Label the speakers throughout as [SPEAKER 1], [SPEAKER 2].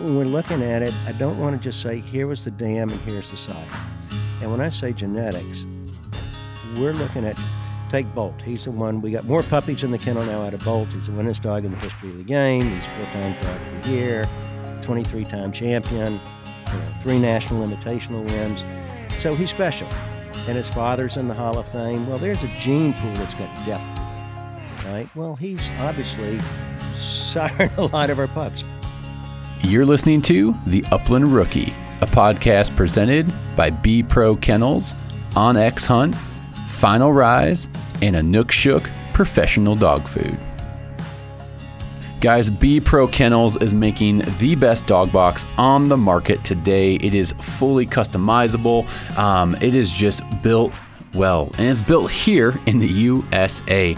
[SPEAKER 1] when we're looking at it, I don't want to just say, here was the dam and here's the site. And when I say genetics, we're looking at, take Bolt. He's the one, we got more puppies in the kennel now out of Bolt. He's the winningest dog in the history of the game. He's 4-time dog of the year, 23-time champion, 3 national invitational wins. So he's special. And his father's in the Hall of Fame. Well, there's a gene pool that's got depth, right? Well, he's obviously sired a lot of our pups.
[SPEAKER 2] You're listening to The Upland Rookie, a podcast presented by B Pro Kennels, OnX Hunt, Final Rise, and Anook Shook Professional Dog Food. Guys, B Pro Kennels is making the best dog box on the market today. It is fully customizable. It is just built well, and it's built here in the USA.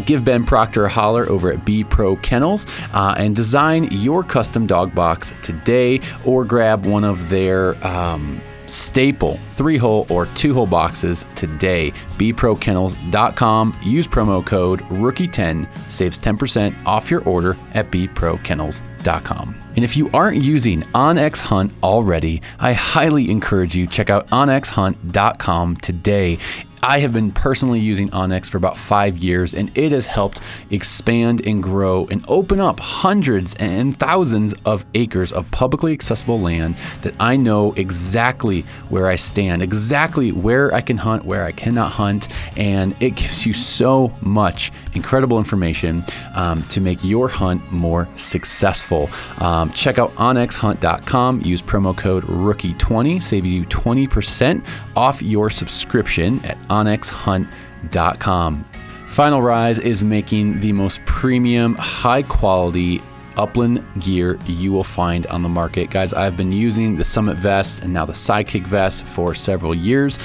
[SPEAKER 2] Give Ben Proctor a holler over at B Pro Kennels and design your custom dog box today, or grab one of their staple 3-hole or 2-hole boxes today. bprokennels.com. Use promo code rookie10, saves 10% off your order at bprokennels.com. And if you aren't using OnX Hunt already, I highly encourage you check out onxhunt.com today. I have been personally using OnX for about 5 years, and it has helped expand and grow and open up hundreds and thousands of acres of publicly accessible land that I know exactly where I stand, exactly where I can hunt, where I cannot hunt, and it gives you so much incredible information to make your hunt more successful. Check out onxhunt.com, use promo code rookie20, save you 20% off your subscription at onxhunt.com. Final Rise is making the most premium, high quality upland gear you will find on the market. Guys, I've been using the Summit vest and now the Sidekick vest for several years.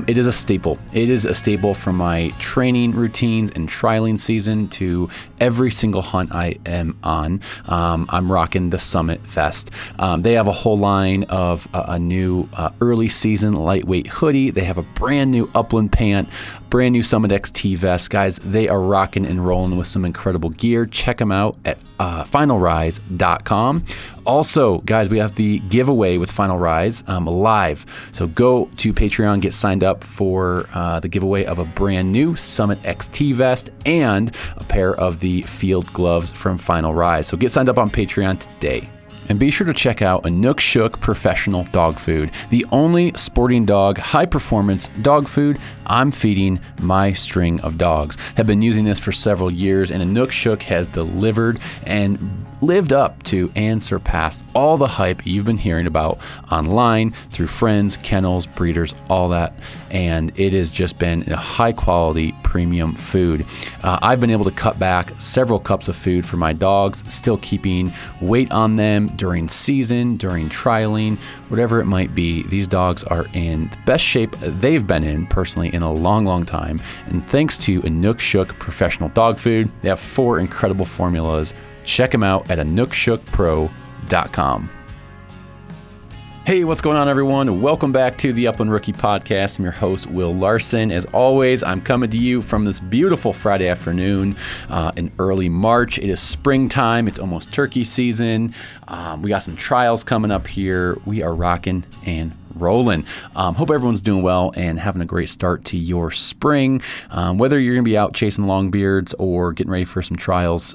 [SPEAKER 2] It is a staple. It is a staple from my training routines and trialing season to every single hunt I am on. I'm rocking the Summit vest. They have a whole line of a new early season lightweight hoodie. They have a brand new Upland pant, brand new Summit XT vest. Guys, they are rocking and rolling with some incredible gear. Check them out at finalrise.com. Also, guys, we have the giveaway with Final Rise live. So go to Patreon, get signed up for the giveaway of a brand new Summit XT vest and a pair of the field gloves from Final Rise. So get signed up on Patreon today. And be sure to check out Anook Shook Professional Dog Food, the only sporting dog, high-performance dog food I'm feeding my string of dogs. Have been using this for several years, and Anook Shook has delivered and lived up to and surpassed all the hype you've been hearing about online, through friends, kennels, breeders, all that. And it has just been a high-quality premium food. I've been able to cut back several cups of food for my dogs, still keeping weight on them during season, during trialing, whatever it might be. These dogs are in the best shape they've been in personally in a long, long time. And thanks to Anook Shook Professional Dog Food, they have 4 incredible formulas. Check them out at anookshookpro.com. Hey, what's going on, everyone? Welcome back to the Upland Rookie Podcast. I'm your host, Will Larson. As always, I'm coming to you from this beautiful Friday afternoon in early March. It is springtime. It's almost turkey season. We got some trials coming up here. We are rocking and rolling. Hope everyone's doing well and having a great start to your spring. Whether you're going to be out chasing longbeards or getting ready for some trials,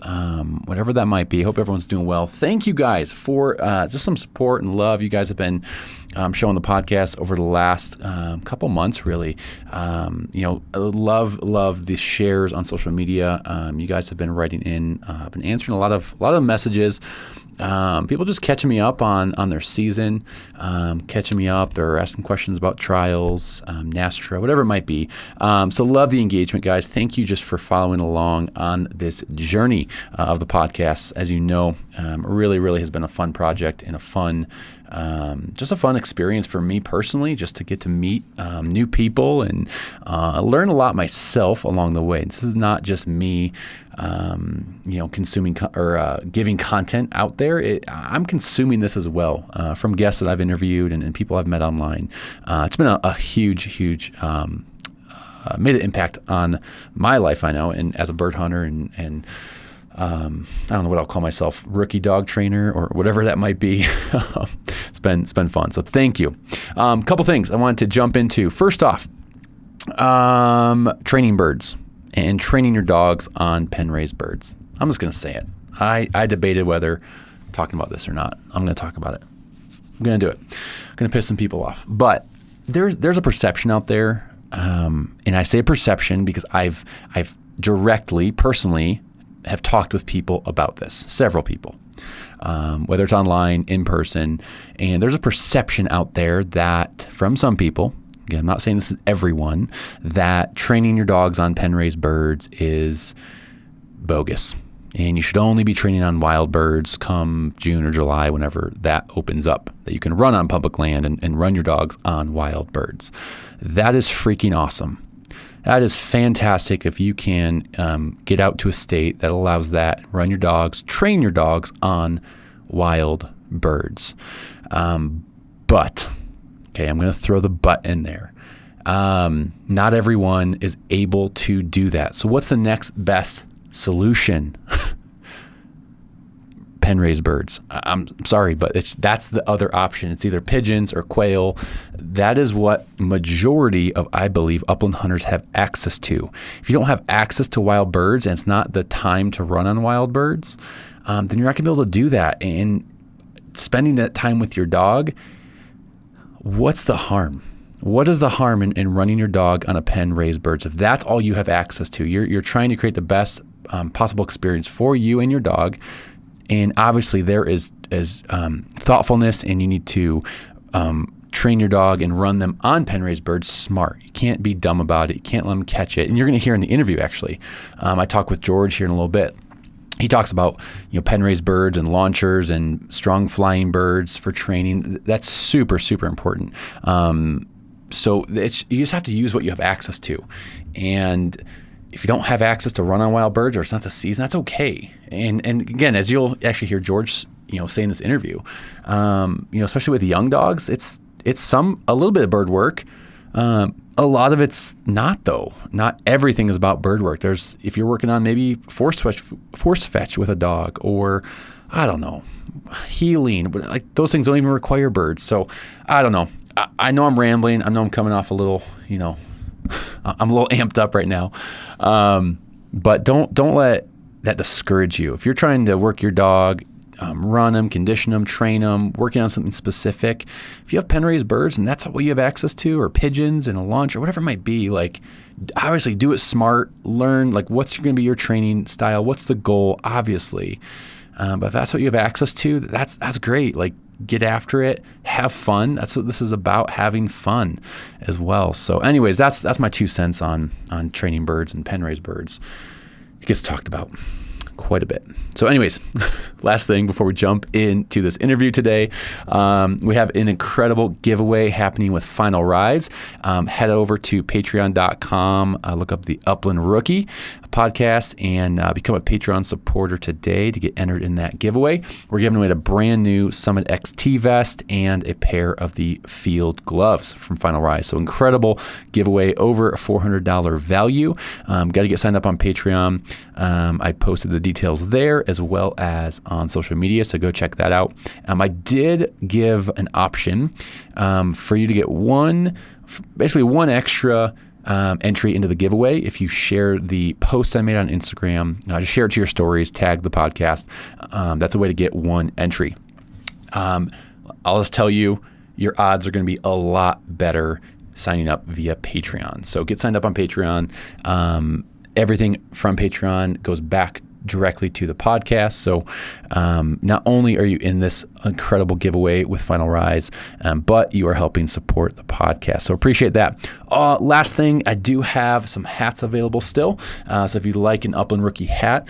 [SPEAKER 2] whatever that might be, hope everyone's doing well. Thank you guys for just some support and love. You guys have been showing the podcast over the last couple months, really. Love the shares on social media. You guys have been writing in, been answering a lot of messages. People just catching me up on their season, catching me up. They're asking questions about trials, Nastra, whatever it might be. So love the engagement, guys. Thank you just for following along on this journey of the podcast. As you know, really, really has been a fun project and a fun experience for me personally, just to get to meet new people and learn a lot myself along the way. This is not just me, consuming or giving content out there. I'm consuming this as well from guests that I've interviewed and people I've met online. It's been a huge made an impact on my life, I know, and as a bird hunter and I don't know what I'll call myself, rookie dog trainer or whatever that might be. It's been fun. So thank you. Couple things I wanted to jump into. First off, training birds and training your dogs on pen raised birds. I'm just going to say it. I debated whether talking about this or not. I'm going to talk about it. I'm going to do it. I'm going to piss some people off. But there's a perception out there, and I say perception because I've directly, personally, have talked with people about this, several people, whether it's online, in person, and there's a perception out there that from some people, again, I'm not saying this is everyone, that training your dogs on pen-raised birds is bogus. And you should only be training on wild birds come June or July, whenever that opens up, that you can run on public land and run your dogs on wild birds. That is freaking awesome. That is fantastic if you can get out to a state that allows that, run your dogs, train your dogs on wild birds. But, okay, I'm going to throw the but in there. Not everyone is able to do that. So what's the next best solution? Pen raised birds. I'm sorry, but that's the other option. It's either pigeons or quail. That is what majority of, I believe, upland hunters have access to. If you don't have access to wild birds and it's not the time to run on wild birds, then you're not gonna be able to do that. And spending that time with your dog, what's the harm? What is the harm in running your dog on a pen raised birds if that's all you have access to? You're trying to create the best possible experience for you and your dog. And obviously there is thoughtfulness, and you need to train your dog and run them on pen raised birds smart. You can't be dumb about it. You can't let them catch it. And you're going to hear in the interview, actually, I talk with George here in a little bit. He talks about pen raised birds and launchers and strong flying birds for training. That's super, super important. So you just have to use what you have access to. And if you don't have access to run on wild birds, or it's not the season, that's okay. And again, as you'll actually hear George, say in this interview, especially with young dogs, it's a little bit of bird work. A lot of it's not, though. Not everything is about bird work. If you're working on maybe force fetch with a dog, or I don't know, healing, but like those things don't even require birds. So I don't know. I know I'm rambling. I know I'm coming off a little, I'm a little amped up right now. But don't let that discourage you. If you're trying to work your dog, run them, condition them, train them, working on something specific, if you have pen raised birds and that's what you have access to, or pigeons and a launch or whatever it might be, like obviously do it smart, learn like what's going to be your training style, what's the goal, obviously. But if that's what you have access to, that's great. Like, get after it, have fun. That's what this is about, having fun as well. So anyways, that's my 2 cents on training birds and pen raised birds. It gets talked about quite a bit. So anyways, last thing before we jump into this interview today, we have an incredible giveaway happening with Final Rise. Head over to patreon.com, look up the Upland Rookie podcast, and become a Patreon supporter today to get entered in that giveaway. We're giving away a brand new Summit XT vest and a pair of the field gloves from Final Rise. So incredible giveaway, over a $400 value. Got to get signed up on Patreon. I posted the details there as well as on social media, so go check that out. I did give an option for you to get one extra entry into the giveaway if you share the post I made on Instagram. Just share it to your stories, tag the podcast. That's a way to get one entry. I'll just tell you, your odds are going to be a lot better signing up via Patreon. So get signed up on Patreon. Everything from Patreon goes back directly to the podcast. So not only are you in this incredible giveaway with Final Rise, but you are helping support the podcast. So appreciate that. Last thing, I do have some hats available still. So if you'd like an Upland Rookie hat,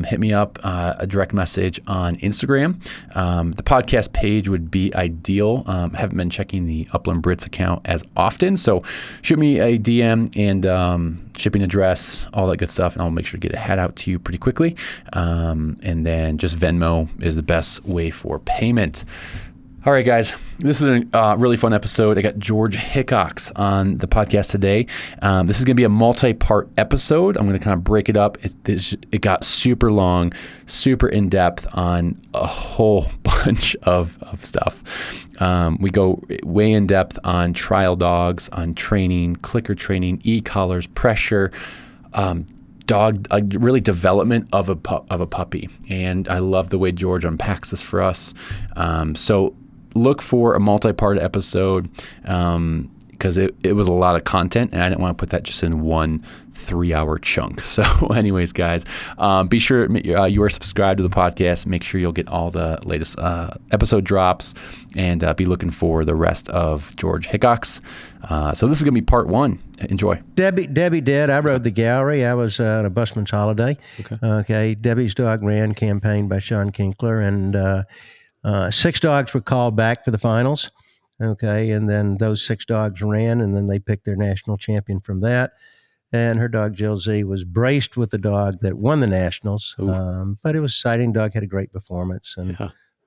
[SPEAKER 2] hit me up a direct message on Instagram. The podcast page would be ideal. Haven't been checking the Upland Brits account as often. So shoot me a DM and shipping address, all that good stuff, and I'll make sure to get a hat out to you pretty quickly. And then just Venmo is the best way for payment. All right, guys, this is a really fun episode. I got George Hickox on the podcast today. This is going to be a multi-part episode. I'm going to kind of break it up. It got super long, super in-depth on a whole bunch of stuff. We go way in-depth on trial dogs, on training, clicker training, e-collars, pressure, dog, really development of a puppy. And I love the way George unpacks this for us. So look for a multi-part episode because it was a lot of content, and I didn't want to put that just in one 3-hour chunk. So anyways, guys, be sure you are subscribed to the podcast. Make sure you'll get all the latest episode drops, and be looking for the rest of George Hickox. So this is going to be part 1. Enjoy.
[SPEAKER 1] Debbie did. I rode the gallery. I was on a busman's holiday. Okay. Debbie's dog ran, campaigned by Sean Kinkler, and 6 dogs were called back for the finals. Okay. And then those 6 dogs ran, and then they picked their national champion from that. And her dog, Jill Z, was braced with the dog that won the nationals. But it was exciting. Dog had a great performance. And,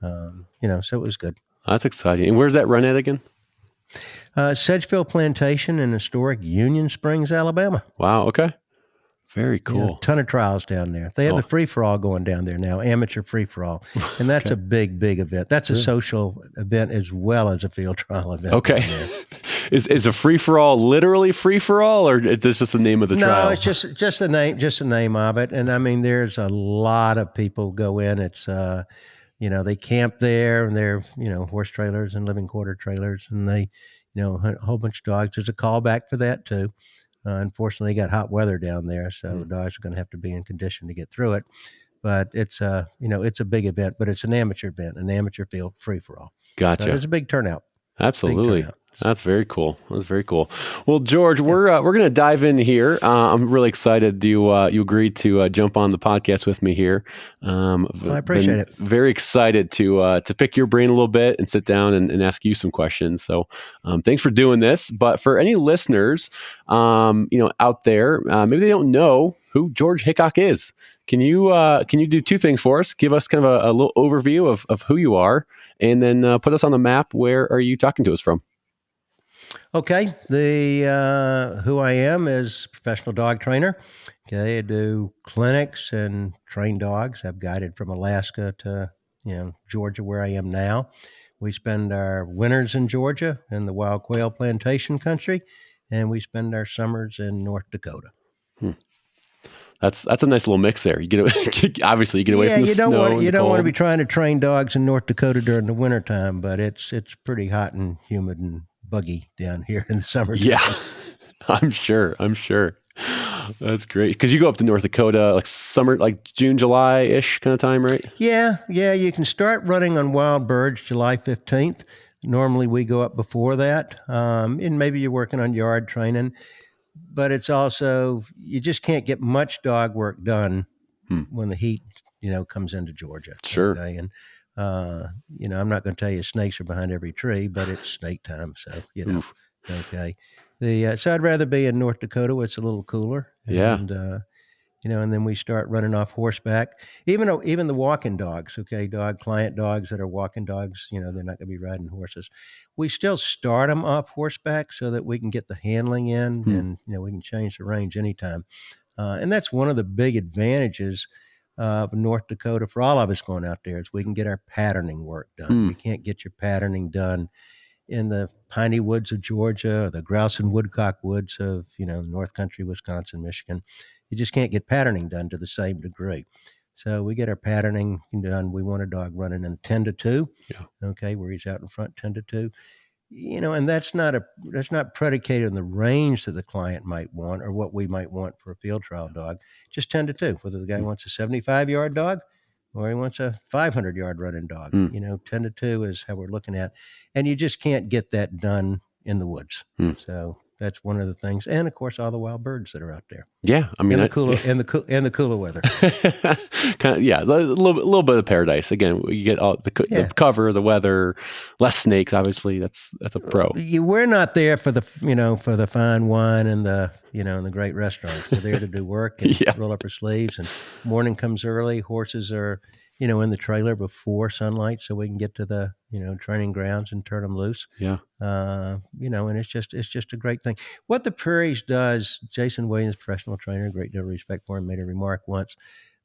[SPEAKER 1] so it was good.
[SPEAKER 3] That's exciting. And where's that run at again?
[SPEAKER 1] Sedgefield Plantation in historic Union Springs, Alabama.
[SPEAKER 3] Wow. Okay. Very cool.
[SPEAKER 1] Yeah, a ton of trials down there. They have the free-for-all going down there now, amateur free-for-all. And that's a big, big event. That's a social event as well as a field trial event.
[SPEAKER 3] Okay. Is a free-for-all literally free-for-all, or is this just the name of the trial?
[SPEAKER 1] No, it's just the name of it. And I mean, there's a lot of people go in. It's, they camp there, and they're, horse trailers and living quarter trailers, and they, hunt a whole bunch of dogs. There's a callback for that too. Unfortunately, they got hot weather down there, so dogs are going to have to be in condition to get through it. But it's it's a big event, but it's an amateur event, an amateur field free for all.
[SPEAKER 3] Gotcha.
[SPEAKER 1] So it's a big turnout.
[SPEAKER 3] Absolutely.
[SPEAKER 1] Big turnout.
[SPEAKER 3] That's very cool. That's very cool. Well, George, we're going to dive in here. I'm really excited you agreed to jump on the podcast with me here.
[SPEAKER 1] I appreciate it.
[SPEAKER 3] Very excited to pick your brain a little bit and sit down and ask you some questions. So thanks for doing this. But for any listeners, out there, maybe they don't know who George Hickox is. Can you do 2 things for us? Give us kind of a little overview of who you are, and then put us on the map. Where are you talking to us from?
[SPEAKER 1] Okay, who I am is a professional dog trainer. Okay, I do clinics and train dogs. I've guided from Alaska to Georgia, where I am now. We spend our winters in Georgia in the wild quail plantation country, and we spend our summers in North Dakota.
[SPEAKER 3] That's a nice little mix there. You get obviously you get away from the snow.
[SPEAKER 1] You don't want to be trying to train dogs in North Dakota during the wintertime, but it's pretty hot and humid and buggy down here in the summer.
[SPEAKER 3] Yeah, I'm sure. That's great. Because you go up to North Dakota, like summer, like June, July-ish kind of time, right?
[SPEAKER 1] Yeah. You can start running on wild birds July 15th. Normally we go up before that. And maybe you're working on yard training. But it's also, you just can't get much dog work done when the heat, comes into Georgia.
[SPEAKER 3] Sure.
[SPEAKER 1] Okay? And, I'm not going to tell you snakes are behind every tree, but it's snake time. So,
[SPEAKER 3] Oof.
[SPEAKER 1] Okay. So I'd rather be in North Dakota where it's a little cooler.
[SPEAKER 3] Yeah.
[SPEAKER 1] And, and then we start running off horseback. Even the walking dogs, okay, client dogs that are walking dogs, they're not going to be riding horses. We still start them off horseback so that we can get the handling in, and we can change the range anytime. And that's one of the big advantages of North Dakota for all of us going out there is we can get our patterning work done. You can't get your patterning done in the piney woods of Georgia or the grouse and woodcock woods of, North Country, Wisconsin, Michigan. You just can't get patterning done to the same degree. So we get our patterning done. We want a dog running in 10 to 2.
[SPEAKER 3] Yeah.
[SPEAKER 1] Okay, where he's out in front 10 to 2. And that's not predicated on the range that the client might want or what we might want for a field trial dog. Just 10 to 2. Whether the guy wants a 75-yard dog or he wants a 500-yard running dog. 10 to 2 is how we're looking at. And you just can't get that done in the woods. So that's one of the things. And of course, all the wild birds that are out there.
[SPEAKER 3] Yeah. I mean,
[SPEAKER 1] in the cooler weather.
[SPEAKER 3] kind of, yeah, a little bit of paradise. Again, you get all the cover, the weather, less snakes. Obviously, that's a pro.
[SPEAKER 1] We're not there for the for the fine wine and the and the great restaurants. We're there to do work and roll up our sleeves. And morning comes early. Horses are in the trailer before sunlight so we can get to the, training grounds and turn them loose.
[SPEAKER 3] Yeah.
[SPEAKER 1] And it's just a great thing. What the prairies does, Jason Williams, professional trainer, great deal of respect for him, made a remark once.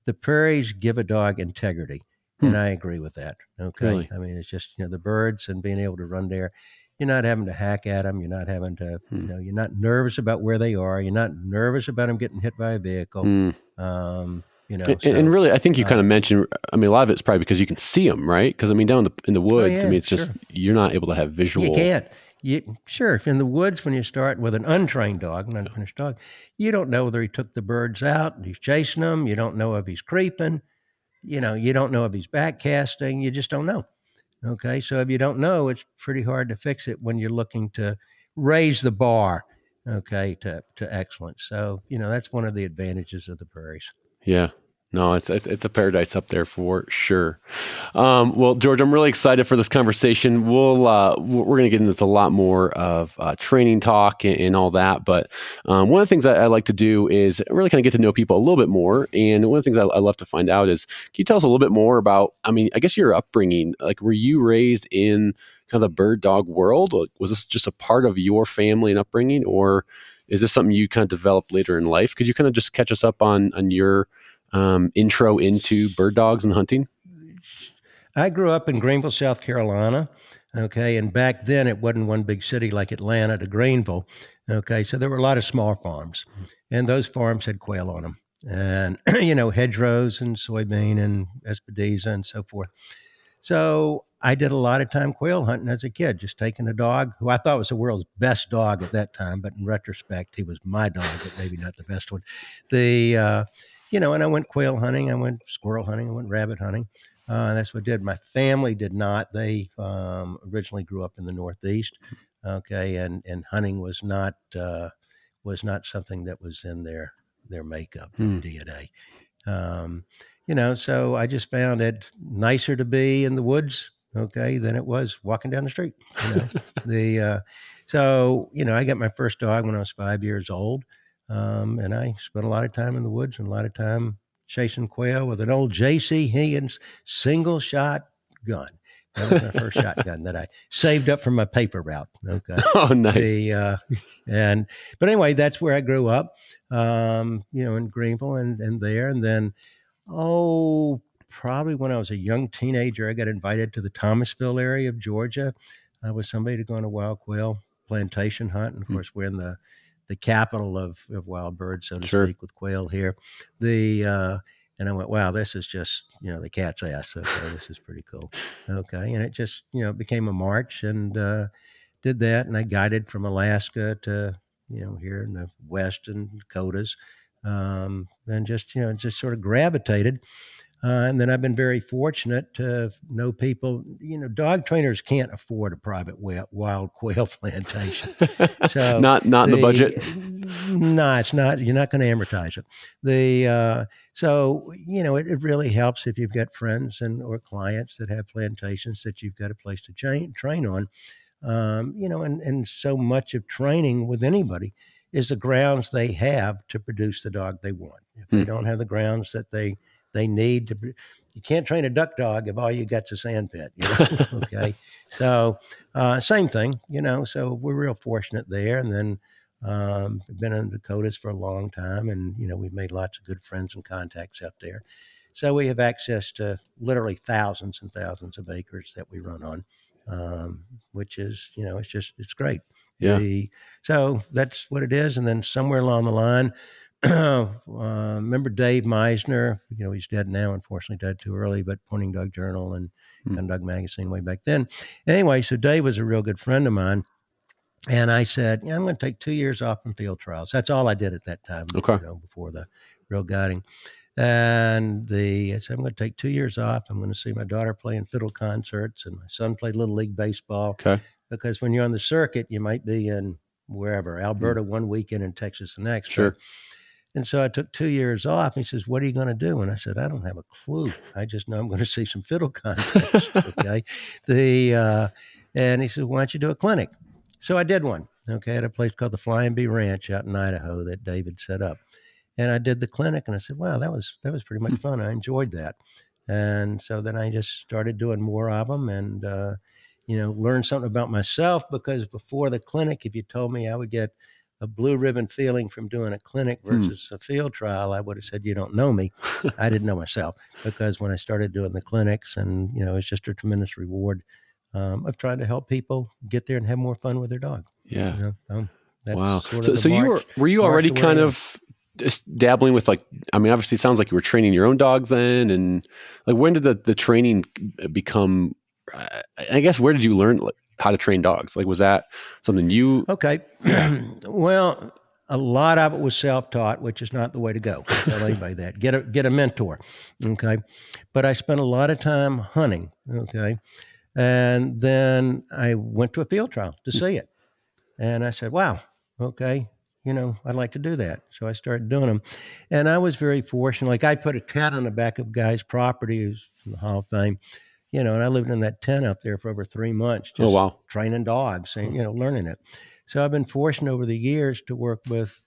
[SPEAKER 1] The prairies give a dog integrity,
[SPEAKER 3] Hmm.
[SPEAKER 1] and I agree with that. Okay,
[SPEAKER 3] Really?
[SPEAKER 1] I mean it's just the birds and being able to run there. You're not having to hack at them. You're not having to,
[SPEAKER 3] Hmm.
[SPEAKER 1] you're not nervous about where they are. You're not nervous about them getting hit by a vehicle.
[SPEAKER 3] Hmm. And
[SPEAKER 1] So.
[SPEAKER 3] really, I think you kind of
[SPEAKER 1] Uh,
[SPEAKER 3] mentioned. I mean, a lot of it's probably because you can see them, right? Because I mean, down in the
[SPEAKER 1] oh
[SPEAKER 3] woods, I
[SPEAKER 1] yeah,
[SPEAKER 3] mean, it's just
[SPEAKER 1] sure.
[SPEAKER 3] you're not able to have
[SPEAKER 1] You
[SPEAKER 3] visual.
[SPEAKER 1] can't. Sure, if in the woods when you start with an untrained dog, an unfinished dog, you don't know whether he took the birds out and he's chasing them. You don't know if he's creeping. You don't know if he's backcasting. You just don't know. Okay, so if you don't know, it's pretty hard to fix it when you're looking to raise the bar. Okay, to excellence. So that's one of the advantages of the prairies.
[SPEAKER 3] Yeah. No, it's a paradise up there for sure. Well, George, I'm really excited for this conversation. We're going to get into a lot more of training talk and all that. But one of the things I like to do is really kind of get to know people a little bit more. And one of the things I love to find out is, can you tell us a little bit more about? I mean, I guess your upbringing. Like, were you raised in kind of the bird dog world? Or was this just a part of your family and upbringing, or is this something you kind of developed later in life? Could you kind of just catch us up on your intro into bird dogs and hunting?
[SPEAKER 1] I grew up in Greenville, South Carolina. Okay, and back then it wasn't one big city like Atlanta to Greenville. Okay, so there were a lot of small farms, and those farms had quail on them, and hedgerows and soybean and espadiza and so forth. So I did a lot of time quail hunting as a kid, just taking a dog who I thought was the world's best dog at that time, but in retrospect, he was my dog, but maybe not the best one. The and I went quail hunting, I went squirrel hunting, I went rabbit hunting. That's what I did. My family did not. They originally grew up in the Northeast, okay, and hunting was not something that was in their makeup, their
[SPEAKER 3] Hmm.
[SPEAKER 1] DNA. Um, so I just found it nicer to be in the woods, okay, than it was walking down the street. The I got my first dog when I was 5 years old, and I spent a lot of time in the woods and a lot of time chasing quail with an old J.C. Higgins single shot gun. That was my first shotgun that I saved up from my paper route. Okay,
[SPEAKER 3] Oh, nice.
[SPEAKER 1] the and but anyway, that's where I grew up. In Greenville and there. And then, probably when I was a young teenager, I got invited to the Thomasville area of Georgia. I was somebody to go on a wild quail plantation hunt. And of
[SPEAKER 3] Hmm.
[SPEAKER 1] course, we're in the capital of wild birds, so to
[SPEAKER 3] Sure.
[SPEAKER 1] speak, with quail here. And I went, wow, this is just, the cat's ass. Okay, this is pretty cool. Okay. And it just, became a march and, did that, and I guided from Alaska to here in the western Dakotas, and just sort of gravitated. And then I've been very fortunate to know people. Dog trainers can't afford a private wild quail plantation, so
[SPEAKER 3] Not in the budget.
[SPEAKER 1] no, it's not. You're not going to amortize it. It really helps if you've got friends and or clients that have plantations that you've got a place to train on. And so much of training with anybody is the grounds they have to produce the dog they want. If
[SPEAKER 3] Hmm.
[SPEAKER 1] they don't have the grounds that they need to, you can't train a duck dog if all you got's a sand pit. Okay, so same thing. So we're real fortunate there, and then. Been in the Dakotas for a long time, and we've made lots of good friends and contacts out there. So we have access to literally thousands and thousands of acres that we run on, which is, it's great.
[SPEAKER 3] Yeah.
[SPEAKER 1] So that's what it is. And then somewhere along the line, remember Dave Meisner? He's dead now, unfortunately, died too early, but Pointing Dog Journal and
[SPEAKER 3] Hmm.
[SPEAKER 1] Gun Dog Magazine way back then. Anyway, so Dave was a real good friend of mine. And I said, I'm going to take 2 years off from field trials. That's all I did at that time,
[SPEAKER 3] Okay.
[SPEAKER 1] before the real guiding. And I said, I'm going to take 2 years off. I'm going to see my daughter play in fiddle concerts and my son play Little League Baseball.
[SPEAKER 3] Okay.
[SPEAKER 1] Because when you're on the circuit, you might be in wherever,
[SPEAKER 3] Hmm.
[SPEAKER 1] Alberta one weekend and Texas the next.
[SPEAKER 3] Sure.
[SPEAKER 1] And so I took 2 years off. He says, what are you going to do? And I said, I don't have a clue. I just know I'm going to see some fiddle concerts. Okay. And he said, why don't you do a clinic? So I did one. Okay. At a place called the Flying Bee Ranch out in Idaho that David set up. And I did the clinic and I said, wow, that was pretty much fun. I enjoyed that. And so then I just started doing more of them and, learned something about myself because before the clinic, if you told me I would get a blue ribbon feeling from doing a clinic
[SPEAKER 3] Hmm.
[SPEAKER 1] versus a field trial, I would have said, you don't know me. I didn't know myself because when I started doing the clinics and, it's just a tremendous reward of trying to help people get there and have more fun with their dog.
[SPEAKER 3] Yeah.
[SPEAKER 1] That's
[SPEAKER 3] Wow.
[SPEAKER 1] sort of
[SPEAKER 3] So
[SPEAKER 1] the
[SPEAKER 3] so were you
[SPEAKER 1] march
[SPEAKER 3] already
[SPEAKER 1] to where I
[SPEAKER 3] kind
[SPEAKER 1] am.
[SPEAKER 3] of just dabbling with like, I mean, obviously it sounds like you were training your own dogs then, and like when did the training become? I guess where did you learn like, how to train dogs? Like was that something you?
[SPEAKER 1] Okay.
[SPEAKER 3] Yeah.
[SPEAKER 1] Well, a lot of it was self-taught, which is not the way to go. I'll tell anybody that. Get a mentor. Okay. But I spent a lot of time hunting. Okay. And then I went to a field trial to see it. And I said, wow, okay, I'd like to do that. So I started doing them. And I was very fortunate. Like I put a tent on the back of a guy's property who's from the Hall of Fame, and I lived in that tent up there for over 3 months,
[SPEAKER 3] Oh
[SPEAKER 1] just
[SPEAKER 3] wow.
[SPEAKER 1] training dogs and, learning it. So I've been fortunate over the years to work with,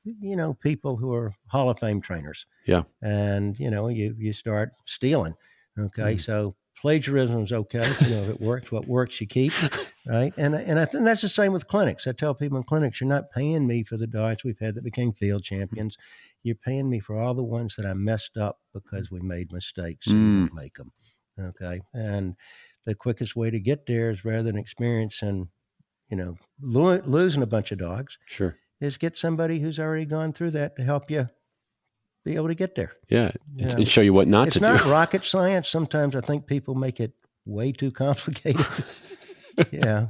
[SPEAKER 1] people who are Hall of Fame trainers.
[SPEAKER 3] Yeah.
[SPEAKER 1] And, you start stealing. Okay.
[SPEAKER 3] Mm.
[SPEAKER 1] So plagiarism is okay. If it works, what works, you keep. Right. And I think that's the same with clinics. I tell people in clinics, you're not paying me for the dogs we've had that became field champions. You're paying me for all the ones that I messed up because we made mistakes and you
[SPEAKER 3] Mm.
[SPEAKER 1] don't make them. Okay. And the quickest way to get there is rather than experiencing, losing a bunch of dogs,
[SPEAKER 3] Sure.
[SPEAKER 1] is get somebody who's already gone through that to help you be able to get there.
[SPEAKER 3] Yeah.
[SPEAKER 1] You
[SPEAKER 3] And
[SPEAKER 1] know,
[SPEAKER 3] show you what not
[SPEAKER 1] it's
[SPEAKER 3] to do.
[SPEAKER 1] not rocket science. Sometimes I think people make it way too complicated. Yeah.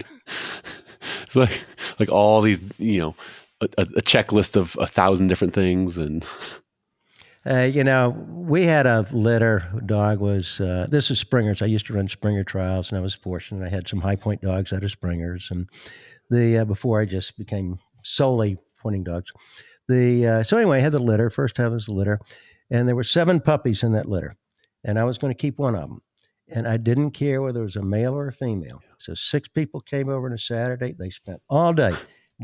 [SPEAKER 3] It's like all these, a checklist of 1,000 different things, and
[SPEAKER 1] We had a litter. Dog was, this is Springers. I used to run Springer trials, and I was fortunate. I had some high point dogs out of Springers. And before I just became solely pointing dogs. So anyway, I had the litter. First time was the litter. And there were 7 puppies in that litter. And I was going to keep one of them. And I didn't care whether it was a male or a female. So 6 people came over on a Saturday. They spent all day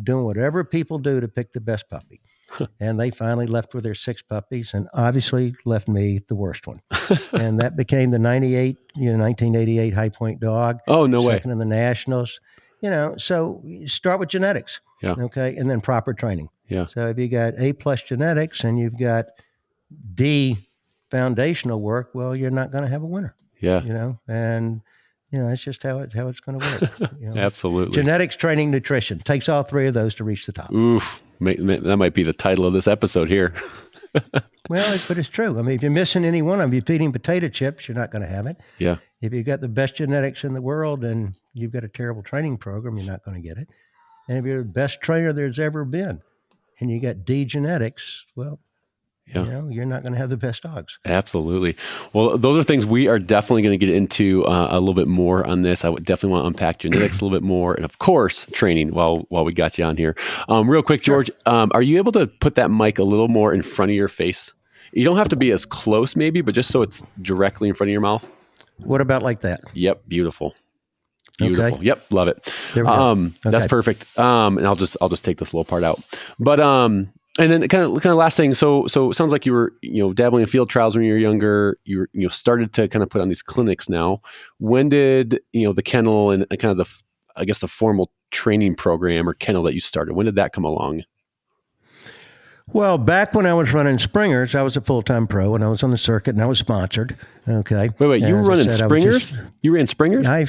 [SPEAKER 1] doing whatever people do to pick the best puppy. And they finally left with their 6 puppies and obviously left me the worst one. And that became the 1988 High Point dog,
[SPEAKER 3] oh no way.
[SPEAKER 1] second in the Nationals. So you start with genetics,
[SPEAKER 3] Yeah.
[SPEAKER 1] okay, and then proper training.
[SPEAKER 3] Yeah.
[SPEAKER 1] So if you got A plus genetics and you've got D foundational work, well, you're not going to have a winner.
[SPEAKER 3] Yeah.
[SPEAKER 1] And it's just how it's going to work.
[SPEAKER 3] Absolutely.
[SPEAKER 1] Genetics, training, nutrition takes all 3 of those to reach the top.
[SPEAKER 3] Oof. That might be the title of this episode here.
[SPEAKER 1] Well, but it's true. I mean, if you're missing any one of them, you're feeding potato chips, you're not going to have it.
[SPEAKER 3] Yeah.
[SPEAKER 1] If you've got the best genetics in the world and you've got a terrible training program, you're not going to get it. And if you're the best trainer there's ever been and you got D genetics, well,
[SPEAKER 3] Yeah.
[SPEAKER 1] you're not going to have the best dogs.
[SPEAKER 3] Absolutely. Well, those are things we are definitely going to get into a little bit more on this. I would definitely want to unpack genetics a little bit more, and of course, training. While we got you on here, real quick, George,
[SPEAKER 1] Sure.
[SPEAKER 3] Are you able to put that mic a little more in front of your face? You don't have to be as close, maybe, but just so it's directly in front of your mouth.
[SPEAKER 1] What about like that?
[SPEAKER 3] Yep, beautiful. Beautiful.
[SPEAKER 1] Okay.
[SPEAKER 3] Yep, love it.
[SPEAKER 1] There we go.
[SPEAKER 3] That's
[SPEAKER 1] Okay.
[SPEAKER 3] perfect. And I'll just take this little part out. But and then kind of last thing. So it sounds like you were dabbling in field trials when you were younger. You started to kind of put on these clinics now. When did the kennel and kind of the formal training program or kennel that you started? When did that come along?
[SPEAKER 1] Well, back when I was running Springers, I was a full-time pro and I was on the circuit and I was sponsored. Okay.
[SPEAKER 3] Wait, you were
[SPEAKER 1] As I
[SPEAKER 3] running
[SPEAKER 1] said, I was
[SPEAKER 3] Springers? You ran Springers?
[SPEAKER 1] I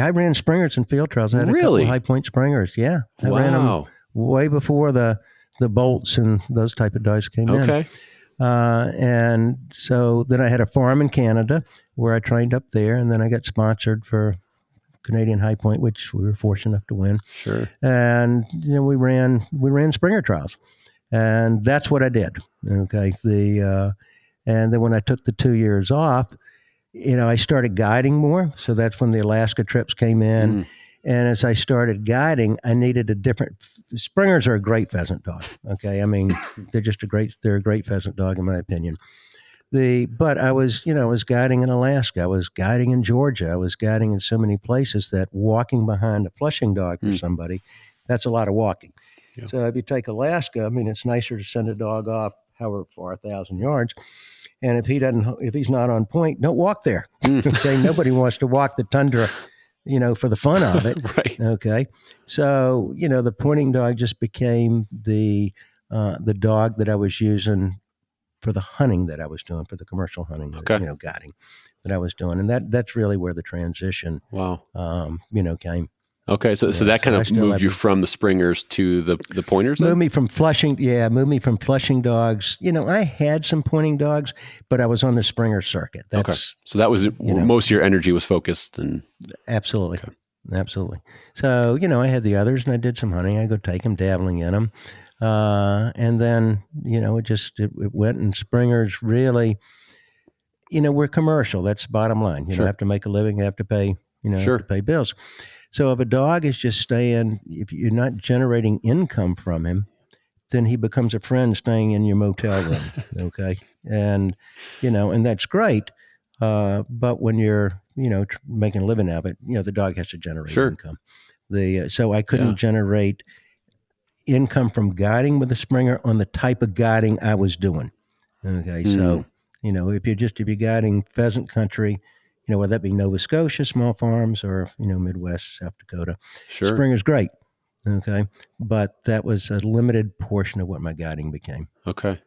[SPEAKER 1] ran Springers in field trials. I had a couple
[SPEAKER 3] Really?
[SPEAKER 1] of High Point Springers. Yeah. I ran them
[SPEAKER 3] Wow.
[SPEAKER 1] way before the bolts and those type of dogs came in.
[SPEAKER 3] Okay.
[SPEAKER 1] And so then I had a farm in Canada where I trained up there, and then I got sponsored for Canadian High Point, which we were fortunate enough to win.
[SPEAKER 3] Sure.
[SPEAKER 1] And we ran Springer trials, and that's what I did. Okay. And then when I took the 2 years off, I started guiding more. So that's when the Alaska trips came in. And as I started guiding, I needed a different. Springers are a great pheasant dog. Okay, I mean they're a great pheasant dog in my opinion. But I was guiding in Alaska, I was guiding in Georgia, I was guiding in so many places that walking behind a flushing dog for somebody, that's a lot of walking.
[SPEAKER 3] Yeah.
[SPEAKER 1] So if you take Alaska, I mean it's nicer to send a dog off however far 1,000 yards. And if he's not on point, don't walk there.
[SPEAKER 3] Mm.
[SPEAKER 1] Okay, nobody wants to walk the tundra, for the fun of it.
[SPEAKER 3] Right.
[SPEAKER 1] Okay, so the pointing dog just became the dog that I was using for the hunting that I was doing, for the commercial hunting,
[SPEAKER 3] Okay.
[SPEAKER 1] guiding that I was doing, and that's really where the transition,
[SPEAKER 3] Wow.
[SPEAKER 1] came.
[SPEAKER 3] Okay. So
[SPEAKER 1] Yeah,
[SPEAKER 3] that kind
[SPEAKER 1] I
[SPEAKER 3] of
[SPEAKER 1] still
[SPEAKER 3] moved
[SPEAKER 1] have
[SPEAKER 3] you from the Springers to the pointers then?
[SPEAKER 1] moved me from Flushing dogs. I had some pointing dogs, but I was on the Springer circuit.
[SPEAKER 3] Okay.
[SPEAKER 1] That's
[SPEAKER 3] So that was where most of your energy was focused. And
[SPEAKER 1] absolutely.
[SPEAKER 3] Okay.
[SPEAKER 1] Absolutely. So, I had the others and I did some hunting. I go take them, dabbling in them. And then, it went, and Springers really, we're commercial. That's the bottom line.
[SPEAKER 3] Sure.
[SPEAKER 1] Have to make a living, have to pay, have
[SPEAKER 3] Sure.
[SPEAKER 1] to pay bills. So if a dog is just staying, if you're not generating income from him, then he becomes a friend staying in your motel room. Okay. And, and that's great. But when you're, making a living out of it, the dog has to generate
[SPEAKER 3] Sure.
[SPEAKER 1] income. So I couldn't
[SPEAKER 3] Yeah.
[SPEAKER 1] generate income from guiding with the Springer on the type of guiding I was doing. Okay. So, if you're guiding pheasant country, whether that be Nova Scotia, small farms, or, Midwest, South Dakota,
[SPEAKER 3] Sure.
[SPEAKER 1] Springer's great. Okay. But that was a limited portion of what my guiding became.
[SPEAKER 3] Okay.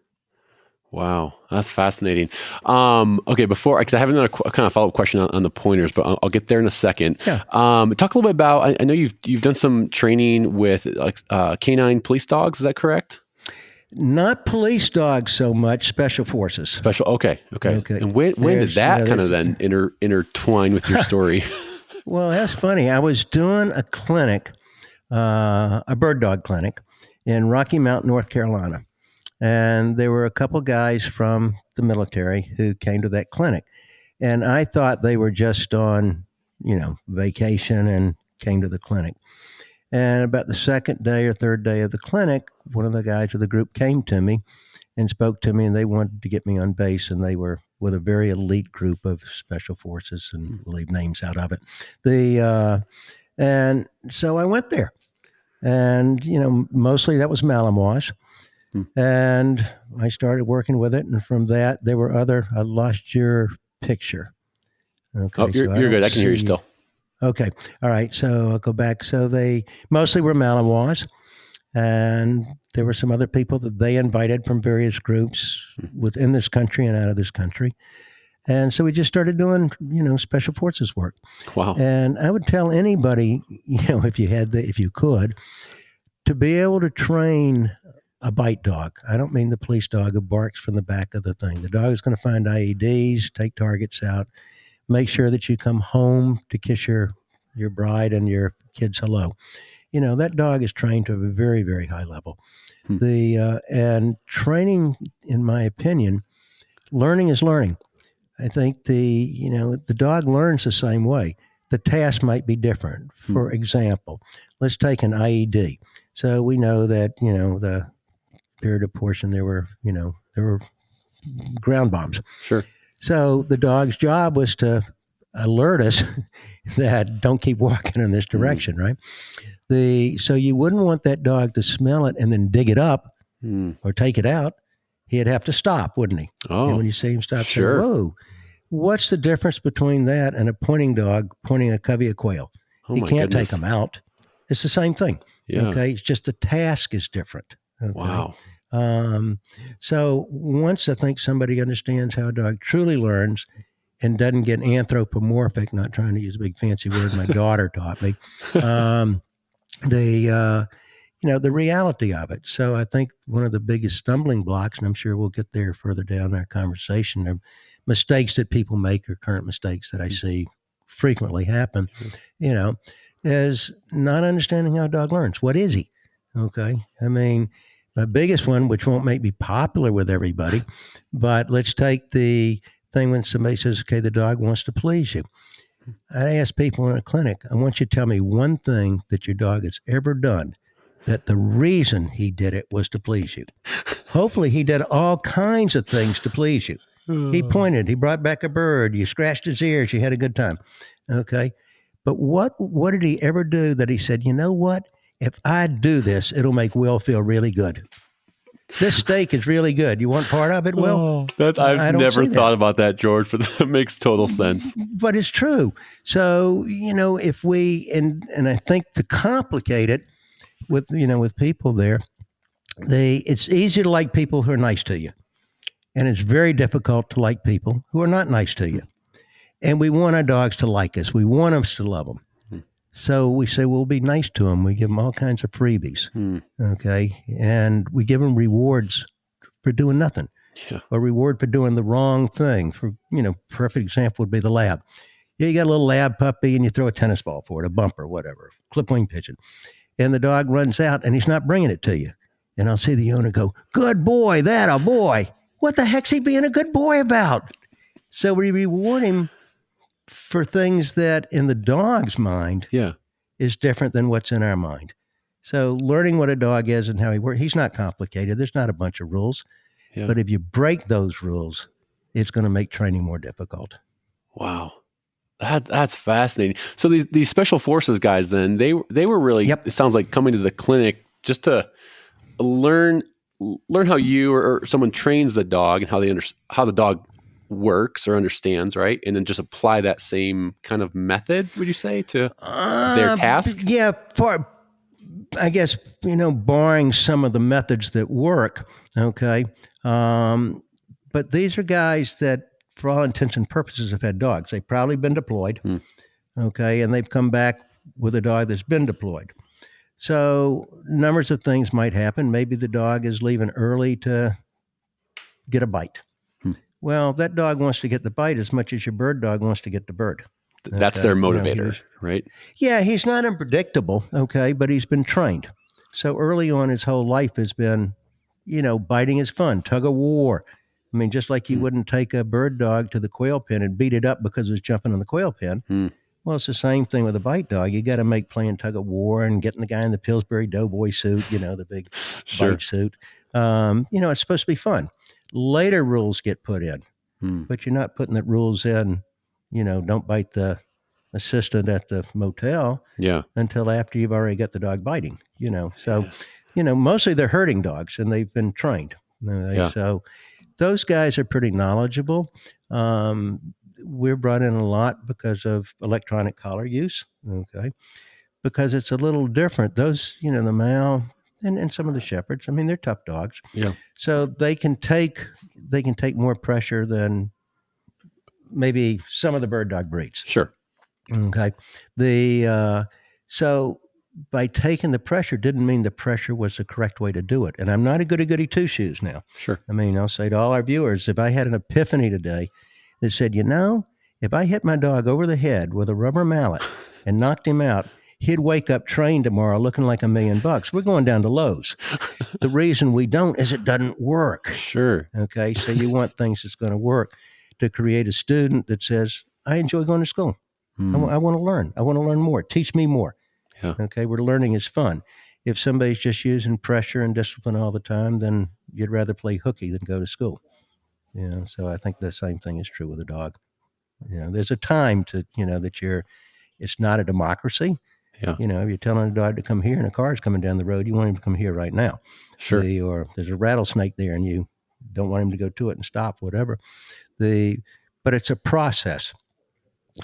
[SPEAKER 3] Wow, that's fascinating. Okay, because I have another kind of follow up question on the pointers, but I'll get there in a second.
[SPEAKER 1] Yeah.
[SPEAKER 3] Talk a little bit about. I know you've done some training with canine police dogs. Is that correct?
[SPEAKER 1] Not police dogs so much, special forces.
[SPEAKER 3] Special. Okay. And when did
[SPEAKER 1] There's,
[SPEAKER 3] that kind of then intertwine with your story?
[SPEAKER 1] Well, that's funny. I was doing a clinic, a bird dog clinic in Rocky Mount, North Carolina. And there were a couple guys from the military who came to that clinic. And I thought they were just on, vacation and came to the clinic. And about the second day or third day of the clinic, one of the guys of the group came to me and spoke to me, and they wanted to get me on base, and they were with a very elite group of special forces, and we'll leave names out of it. And so I went there, and mostly that was Malinois. And I started working with it, and from that there were other. I lost your picture. Okay,
[SPEAKER 3] Oh, you're good. I can hear you still.
[SPEAKER 1] Okay, all right. So I'll go back. So they mostly were Malinois, and there were some other people that they invited from various groups within this country and out of this country. And so we just started doing, special forces work.
[SPEAKER 3] Wow.
[SPEAKER 1] And I would tell anybody, if you could, to be able to train a bite dog. I don't mean the police dog who barks from the back of the thing. The dog is going to find IEDs, take targets out, make sure that you come home to kiss your bride and your kids hello. That dog is trained to a very, very high level. And training, in my opinion, learning is learning. I think the dog learns the same way. The task might be different. For example, let's take an IED. So we know that, the period of portion, there were ground bombs.
[SPEAKER 3] Sure.
[SPEAKER 1] So the dog's job was to alert us that don't keep walking in this direction, right? So you wouldn't want that dog to smell it and then dig it up or take it out. He'd have to stop, wouldn't he?
[SPEAKER 3] Oh,
[SPEAKER 1] and when you see him stop,
[SPEAKER 3] sure.
[SPEAKER 1] say, whoa, what's the difference between that and a pointing dog pointing a covey of quail?
[SPEAKER 3] Oh,
[SPEAKER 1] he
[SPEAKER 3] my
[SPEAKER 1] can't
[SPEAKER 3] goodness.
[SPEAKER 1] take them out. It's the same thing.
[SPEAKER 3] Yeah.
[SPEAKER 1] Okay. It's just the task is different. Okay?
[SPEAKER 3] Wow.
[SPEAKER 1] So once I think somebody understands how a dog truly learns and doesn't get anthropomorphic, not trying to use a big fancy word my daughter taught me, the reality of it. So I think one of the biggest stumbling blocks, and I'm sure we'll get there further down our conversation, are mistakes that people make, or current mistakes that I see frequently happen, is not understanding how a dog learns. What is he? Okay. I mean, my biggest one, which won't make me popular with everybody, but let's take the thing when somebody says, okay, the dog wants to please you. I ask people in a clinic, I want you to tell me one thing that your dog has ever done that the reason he did it was to please you. Hopefully he did all kinds of things to please you. He pointed, he brought back a bird, you scratched his ears, you had a good time. Okay. But what did he ever do that he said, you know what? If I do this, it'll make Will feel really good? This steak is really good. You want part of it? Well,
[SPEAKER 3] I've
[SPEAKER 1] I don't
[SPEAKER 3] never
[SPEAKER 1] see that.
[SPEAKER 3] thought about that, George, but that makes total sense.
[SPEAKER 1] But it's true. So, if we, and I think to complicate it with people there, it's easy to like people who are nice to you. And it's very difficult to like people who are not nice to you. And we want our dogs to like us. We want us to love them. So we say, we'll be nice to them. We give them all kinds of freebies. Okay. And we give them rewards for doing nothing.
[SPEAKER 3] Yeah.
[SPEAKER 1] A reward for doing the wrong thing. Perfect example would be the lab. You got a little lab puppy and you throw a tennis ball for it, a bumper, whatever, clip wing pigeon. And the dog runs out and he's not bringing it to you. And I'll see the owner go, good boy, that a boy. What the heck's he being a good boy about? So we reward him for things that in the dog's mind is different than what's in our mind. So learning what a dog is and how he works, he's not complicated. There's not a bunch of rules. Yeah. But if you break those rules, it's going to make training more difficult.
[SPEAKER 3] Wow. That's fascinating. So these special forces guys, then they were really, it sounds like coming to the clinic just to learn how you or someone trains the dog and how the dog works or understands, right? And then just apply that same kind of method, would you say, to their task?
[SPEAKER 1] Yeah, I guess, barring some of the methods that work, okay? But these are guys that, for all intents and purposes, have had dogs. They've probably been deployed, okay? And they've come back with a dog that's been deployed. So numbers of things might happen. Maybe the dog is leaving early to get a bite. Well, that dog wants to get the bite as much as your bird dog wants to get the bird.
[SPEAKER 3] That's their motivator, right?
[SPEAKER 1] Yeah, he's not unpredictable, okay, but he's been trained. So early on, his whole life has been, biting is fun, tug of war. I mean, just like you wouldn't take a bird dog to the quail pen and beat it up because it was jumping on the quail pen. Well, it's the same thing with a bite dog. You got to make playing tug of war and getting the guy in the Pillsbury Doughboy suit, the big bite suit. It's supposed to be fun. Later rules get put in, but you're not putting the rules in, don't bite the assistant at the motel until after you've already got the dog biting, So, mostly they're herding dogs and they've been trained. So those guys are pretty knowledgeable. We're brought in a lot because of electronic collar use, okay, because it's a little different. Those, the Mal and some of the shepherds, I mean, they're tough dogs.
[SPEAKER 3] Yeah. So
[SPEAKER 1] they can take more pressure than maybe some of the bird dog breeds.
[SPEAKER 3] Sure.
[SPEAKER 1] Okay. So by taking the pressure didn't mean the pressure was the correct way to do it. And I'm not a goody two shoes now.
[SPEAKER 3] Sure.
[SPEAKER 1] I mean, I'll say to all our viewers, if I had an epiphany today that said, if I hit my dog over the head with a rubber mallet and knocked him out, he'd wake up trained tomorrow looking like $1 million. We're going down to Lowe's. The reason we don't is it doesn't work.
[SPEAKER 3] Sure.
[SPEAKER 1] Okay. So you want things that's going to work to create a student that says, I enjoy going to school. I want to learn. I want to learn more. Teach me more.
[SPEAKER 3] Yeah.
[SPEAKER 1] Okay. Where learning is fun. If somebody's just using pressure and discipline all the time, then you'd rather play hooky than go to school. So I think the same thing is true with a dog. There's a time to, that it's not a democracy.
[SPEAKER 3] Yeah.
[SPEAKER 1] If you're telling a dog to come here and a car's coming down the road, you want him to come here right now.
[SPEAKER 3] Sure.
[SPEAKER 1] Or there's a rattlesnake there and you don't want him to go to it and stop, whatever. But it's a process.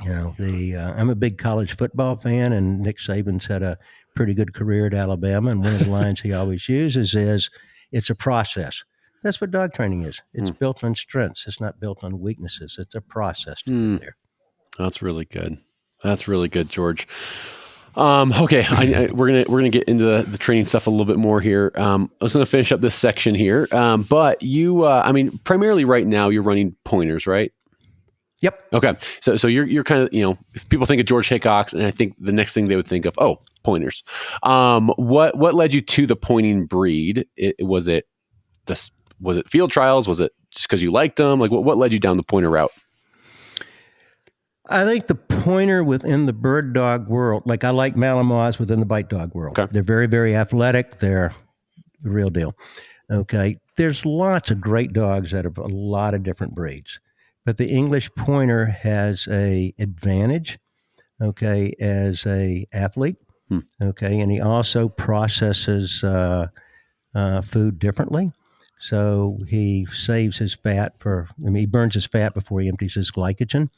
[SPEAKER 1] I'm a big college football fan, and Nick Saban's had a pretty good career at Alabama. And one of the lines he always uses is, it's a process. That's what dog training is. It's built on strengths. It's not built on weaknesses. It's a process to get there.
[SPEAKER 3] That's really good. That's really good, George. Okay, we're gonna get into the training stuff a little bit more here. I was gonna finish up this section here, but you, primarily right now you're running pointers, right?
[SPEAKER 1] Yep.
[SPEAKER 3] Okay, so you're kind of, if people think of George Hickox, and I think the next thing they would think of, pointers. What led you to the pointing breed? Was it field trials? Was it just because you liked them? Like what led you down the pointer route?
[SPEAKER 1] I think the pointer within the bird dog world, like I like Malinois within the bite dog world. Okay. They're very, very athletic. They're the real deal. Okay. There's lots of great dogs out of a lot of different breeds, but the English pointer has a advantage, okay, as a athlete. Okay. And he also processes food differently. So he saves his fat he burns his fat before he empties his glycogen,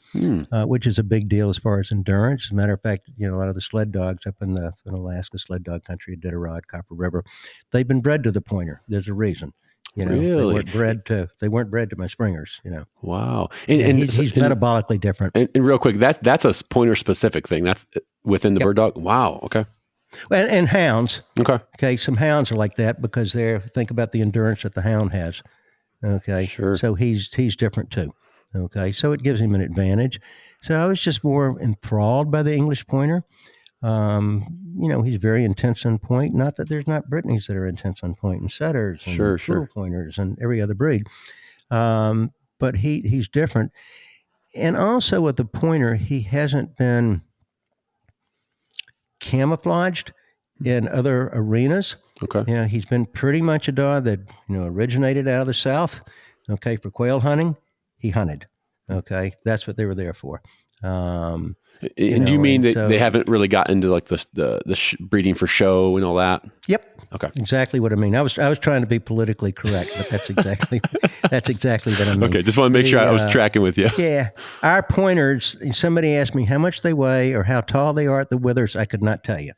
[SPEAKER 1] which is a big deal as far as endurance. As a matter of fact, a lot of the sled dogs up in Alaska, sled dog country, Iditarod, Copper River, they've been bred to the pointer. There's a reason. They
[SPEAKER 3] Really?
[SPEAKER 1] weren't bred to my springers.
[SPEAKER 3] Wow.
[SPEAKER 1] He's metabolically different.
[SPEAKER 3] And real quick, that's a pointer specific thing. That's within the bird dog. Wow. Okay.
[SPEAKER 1] And hounds.
[SPEAKER 3] Okay.
[SPEAKER 1] Okay. Some hounds are like that because think about the endurance that the hound has. Okay.
[SPEAKER 3] Sure.
[SPEAKER 1] So he's different too. Okay. So it gives him an advantage. So I was just more enthralled by the English pointer. He's very intense on point. Not that there's not Brittany's that are intense on point, and setters and poodle pointers and every other breed. But he's different. And also with the pointer, he hasn't been camouflaged in other arenas.
[SPEAKER 3] Okay.
[SPEAKER 1] He's been pretty much a dog that, originated out of the South. Okay. For quail hunting, he hunted. Okay. That's what they were there for.
[SPEAKER 3] And do you mean that they haven't really gotten into like the breeding for show and all that?
[SPEAKER 1] Yep.
[SPEAKER 3] Okay.
[SPEAKER 1] Exactly what I mean. I was trying to be politically correct, but that's exactly what I mean.
[SPEAKER 3] Okay. Just want to make sure I was tracking with you.
[SPEAKER 1] Yeah. Our pointers, somebody asked me how much they weigh or how tall they are at the withers. I could not tell you.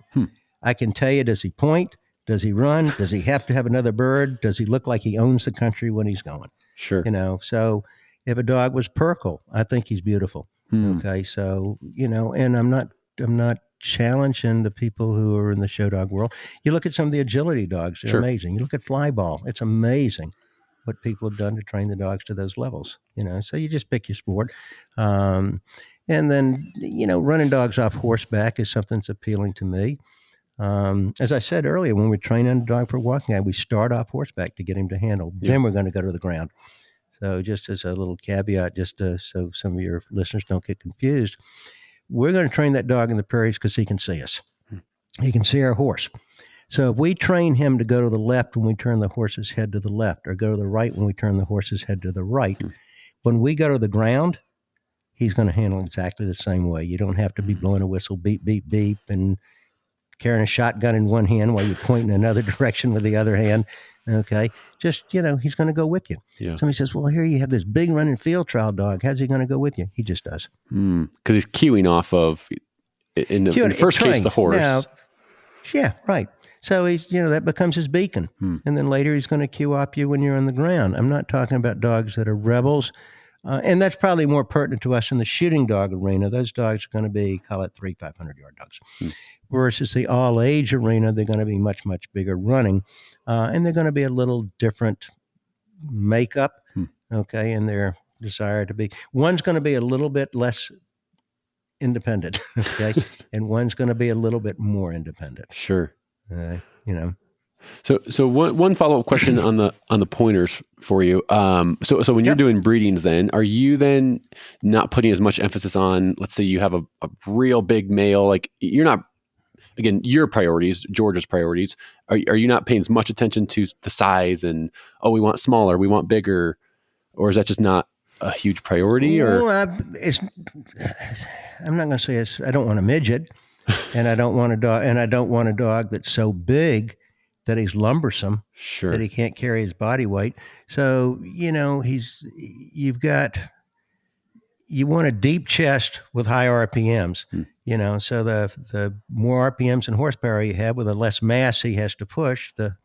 [SPEAKER 1] I can tell you, does he point? Does he run? Does he have to have another bird? Does he look like he owns the country when he's going?
[SPEAKER 3] Sure.
[SPEAKER 1] So if a dog was Perkle, I think he's beautiful. Okay. So, and I'm not challenging the people who are in the show dog world. You look at some of the agility dogs, they're amazing. You look at Flyball, it's amazing what people have done to train the dogs to those levels, so you just pick your sport. And then, running dogs off horseback is something that's appealing to me. As I said earlier, when we're training a dog for walking, we start off horseback to get him to handle. Then we're going to go to the ground. So just as a little caveat, so some of your listeners don't get confused, we're going to train that dog in the prairies because he can see us. He can see our horse. So if we train him to go to the left when we turn the horse's head to the left, or go to the right when we turn the horse's head to the right, when we go to the ground, he's going to handle exactly the same way. You don't have to be blowing a whistle, beep, beep, beep, and carrying a shotgun in one hand while you're pointing in another direction with the other hand. Okay. Just, he's going to go with you.
[SPEAKER 3] Yeah.
[SPEAKER 1] Somebody says, well, here you have this big running field trial dog. How's he going to go with you? He just does.
[SPEAKER 3] Because he's cueing off of, in the first case, the horse.
[SPEAKER 1] Now, yeah, right. So he's, that becomes his beacon. And then later he's going to cue off you when you're on the ground. I'm not talking about dogs that are rebels. And that's probably more pertinent to us in the shooting dog arena. Those dogs are going to be, call it 500-yard dogs. Versus the all-age arena, they're going to be much, much bigger running. And they're going to be a little different makeup, okay, in their desire to be. One's going to be a little bit less independent, okay, and one's going to be a little bit more independent.
[SPEAKER 3] Sure. So one follow-up question on the pointers for you. So when you're doing breedings, then are you then not putting as much emphasis on, let's say you have a real big male, like you're not, again, your priorities, George's priorities, are you not paying as much attention to the size and, we want smaller, we want bigger, or is that just not a huge priority? Or
[SPEAKER 1] I'm not going to say I don't want a midget, and I don't want a dog that's so big that he's lumbersome,
[SPEAKER 3] sure,
[SPEAKER 1] that he can't carry his body weight. So, you want a deep chest with high RPMs, so the more RPMs and horsepower you have with the less mass he has to push, the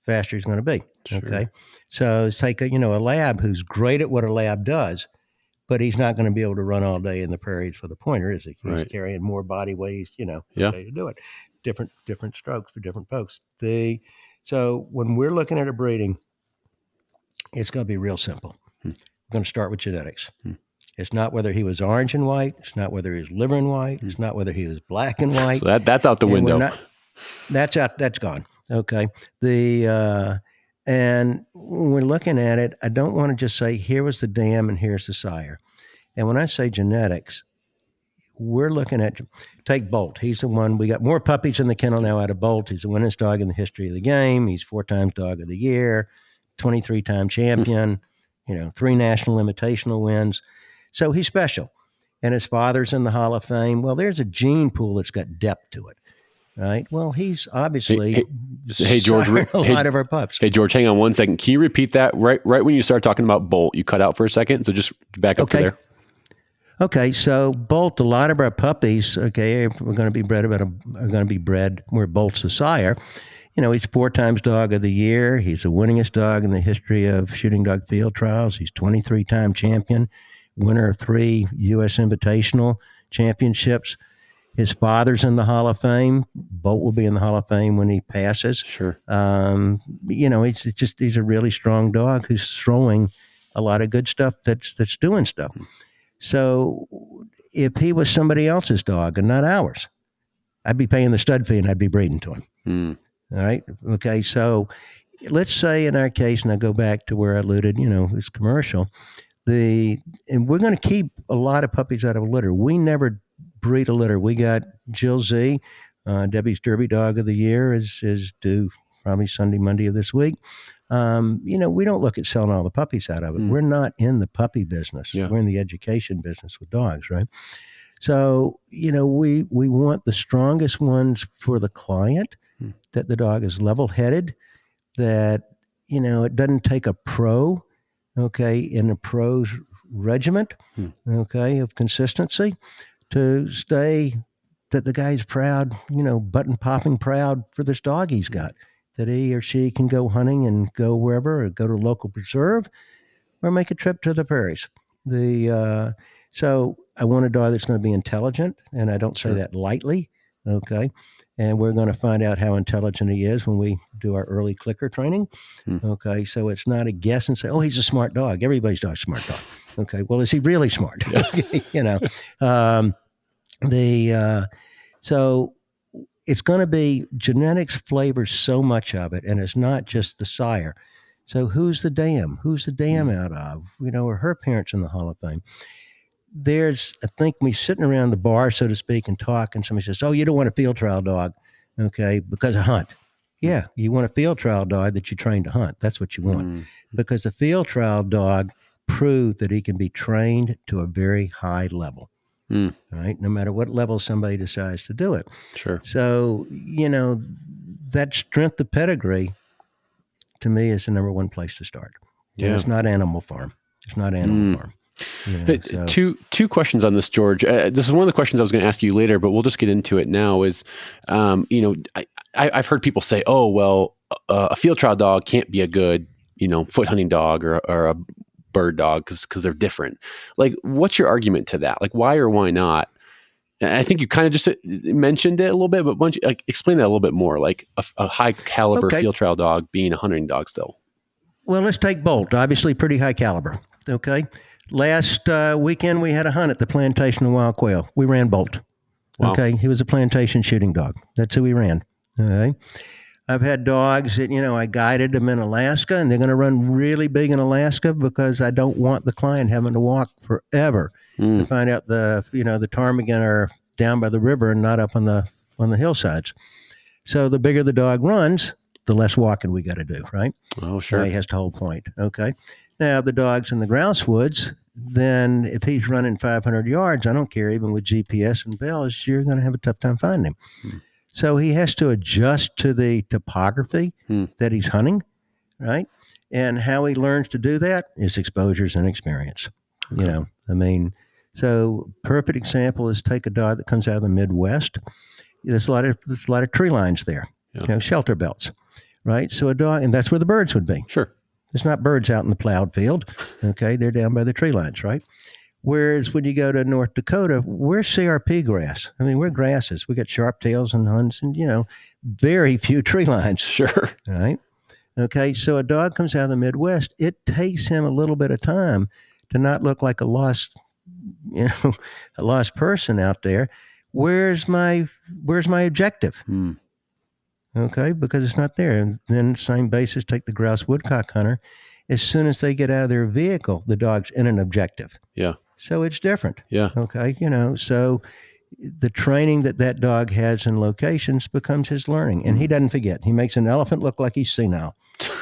[SPEAKER 1] faster he's going to be.
[SPEAKER 3] Sure.
[SPEAKER 1] Okay. So it's like, a lab who's great at what a lab does, but he's not going to be able to run all day in the prairies for the pointer, is he? He's carrying more body weight, okay, to do it. Different strokes for different folks. So when we're looking at a breeding, it's going to be real simple. We're going to start with genetics. It's not whether he was orange and white. It's not whether he was liver and white. It's not whether he was black and white.
[SPEAKER 3] So that's out the window.
[SPEAKER 1] That's out. That's gone. Okay. And when we're looking at it, I don't want to just say, here was the dam and here's the sire. And when I say genetics, we're looking at, take Bolt. He's the one, we got more puppies in the kennel now out of Bolt. He's the winningest dog in the history of the game. He's 4 times dog of the year, 23-time champion, 3 national invitational wins. So he's special. And his father's in the Hall of Fame. Well, there's a gene pool that's got depth to it. right? Well, he's
[SPEAKER 3] Hey,
[SPEAKER 1] obviously
[SPEAKER 3] hey, hey, George.
[SPEAKER 1] sired a
[SPEAKER 3] Hey,
[SPEAKER 1] lot of our pups.
[SPEAKER 3] hey, George. Hang on one second. Can you repeat that right when you started talking about Bolt? You cut out for a second, so just back up to
[SPEAKER 1] Okay.
[SPEAKER 3] there.
[SPEAKER 1] Okay, so Bolt, a lot of our puppies, okay, are going to be bred are going to be bred where Bolt's the sire. You know, he's 4 times dog of the year. He's the winningest dog in the history of shooting dog field trials. He's 23-time champion, winner of 3 U.S. Invitational championships. His father's in the Hall of Fame. Bolt will be in the Hall of Fame when he passes.
[SPEAKER 3] Sure.
[SPEAKER 1] You know, he's a really strong dog who's throwing a lot of good stuff that's doing stuff. So if he was somebody else's dog and not ours, I'd be paying the stud fee and I'd be breeding to him.
[SPEAKER 3] Mm.
[SPEAKER 1] All right. Okay. So let's say in our case, and I go back to where I alluded, you know, it's commercial. And we're going to keep a lot of puppies out of a litter. We never breed a litter. We got Jill Z, Debbie's Derby Dog of the Year is due probably Sunday, Monday of this week. You know, we don't look at selling all the puppies out of it.
[SPEAKER 3] Mm.
[SPEAKER 1] We're not in the puppy business.
[SPEAKER 3] Yeah.
[SPEAKER 1] We're in the education business with dogs, right? So, you know, we want the strongest ones for the client, that the dog is level-headed, that, you know, it doesn't take a pro, okay, in a pro's regiment, okay, of consistency to stay, that the guy's proud, you know, button popping proud for this dog he's got, that he or she can go hunting and go wherever, or go to a local preserve, or make a trip to the prairies. So I want a dog that's going to be intelligent, and I don't say
[SPEAKER 3] Sure.
[SPEAKER 1] that lightly, okay? And we're going to find out how intelligent he is when we do our early clicker training, okay? So it's not a guess and say, oh, he's a smart dog. Everybody's dog's a smart dog. Okay, well, is he really smart?
[SPEAKER 3] Yeah.
[SPEAKER 1] You know, so it's going to be genetics flavors so much of it, and it's not just the sire. So who's the dam? Who's the dam out of? You know, are her parents in the Hall of Fame? I think we sitting around the bar, so to speak, and talk, and somebody says, oh, you don't want a field trial dog, okay, because I hunt. Yeah, you want a field trial dog that you train to hunt. That's what you want. Because the field trial dog proved that he can be trained to a very high level. Right? No matter what level somebody decides to do it.
[SPEAKER 3] Sure.
[SPEAKER 1] So, you know, that strength of pedigree to me is the number one place to start. And
[SPEAKER 3] Yeah.
[SPEAKER 1] it's not Animal Farm. It's not Animal Farm. You know, so.
[SPEAKER 3] Two questions on this, George. This is one of the questions I was going to ask you later, but we'll just get into it now. Is you know, I've heard people say, "Oh, well, a field trial dog can't be a good, you know, foot hunting dog or a bird dog because they're different." Like, what's your argument to that? Like, why or why not? And I think you kind of just mentioned it a little bit, but why don't you, like, explain that a little bit more? Like a high caliber field trial dog being a hunting dog still.
[SPEAKER 1] Well, let's take Bolt. Obviously, pretty high caliber. Okay. Last weekend, we had a hunt at the plantation of wild quail. We ran Bolt.
[SPEAKER 3] Wow.
[SPEAKER 1] Okay. He was a plantation shooting dog. That's who we ran. Okay. I've had dogs that, you know, I guided them in Alaska, and they're going to run really big in Alaska because I don't want the client having to walk forever to find out the ptarmigan are down by the river and not up on the hillsides. So the bigger the dog runs, the less walking we got to do, right?
[SPEAKER 3] Oh, sure.
[SPEAKER 1] He has to hold point. Okay. Now the dog's in the grouse woods, then if he's running 500 yards, I don't care, even with GPS and bells, you're going to have a tough time finding him. So he has to adjust to the topography that he's hunting, right? And how he learns to do that is exposures and experience. Okay. You know, I mean, so perfect example is take a dog that comes out of the Midwest. There's a lot of tree lines there, you know, shelter belts, right? So a dog, and that's where the birds would be.
[SPEAKER 3] Sure.
[SPEAKER 1] There's not birds out in the plowed field, okay? They're down by the tree lines, right? Whereas when you go to North Dakota, we're CRP grass. I mean, we're grasses. We got sharp tails and hunts and, you know, very few tree lines.
[SPEAKER 3] Sure.
[SPEAKER 1] Right? Okay, so a dog comes out of the Midwest. It takes him a little bit of time to not look like a lost person out there. Where's my objective? Okay, because it's not there. And then same basis, take the grouse woodcock hunter. As soon as they get out of their vehicle, the dog's in an objective.
[SPEAKER 3] Yeah.
[SPEAKER 1] So it's different.
[SPEAKER 3] Yeah.
[SPEAKER 1] Okay. You know, so the training that dog has in locations becomes his learning, and he doesn't forget. He makes an elephant look like he's senile.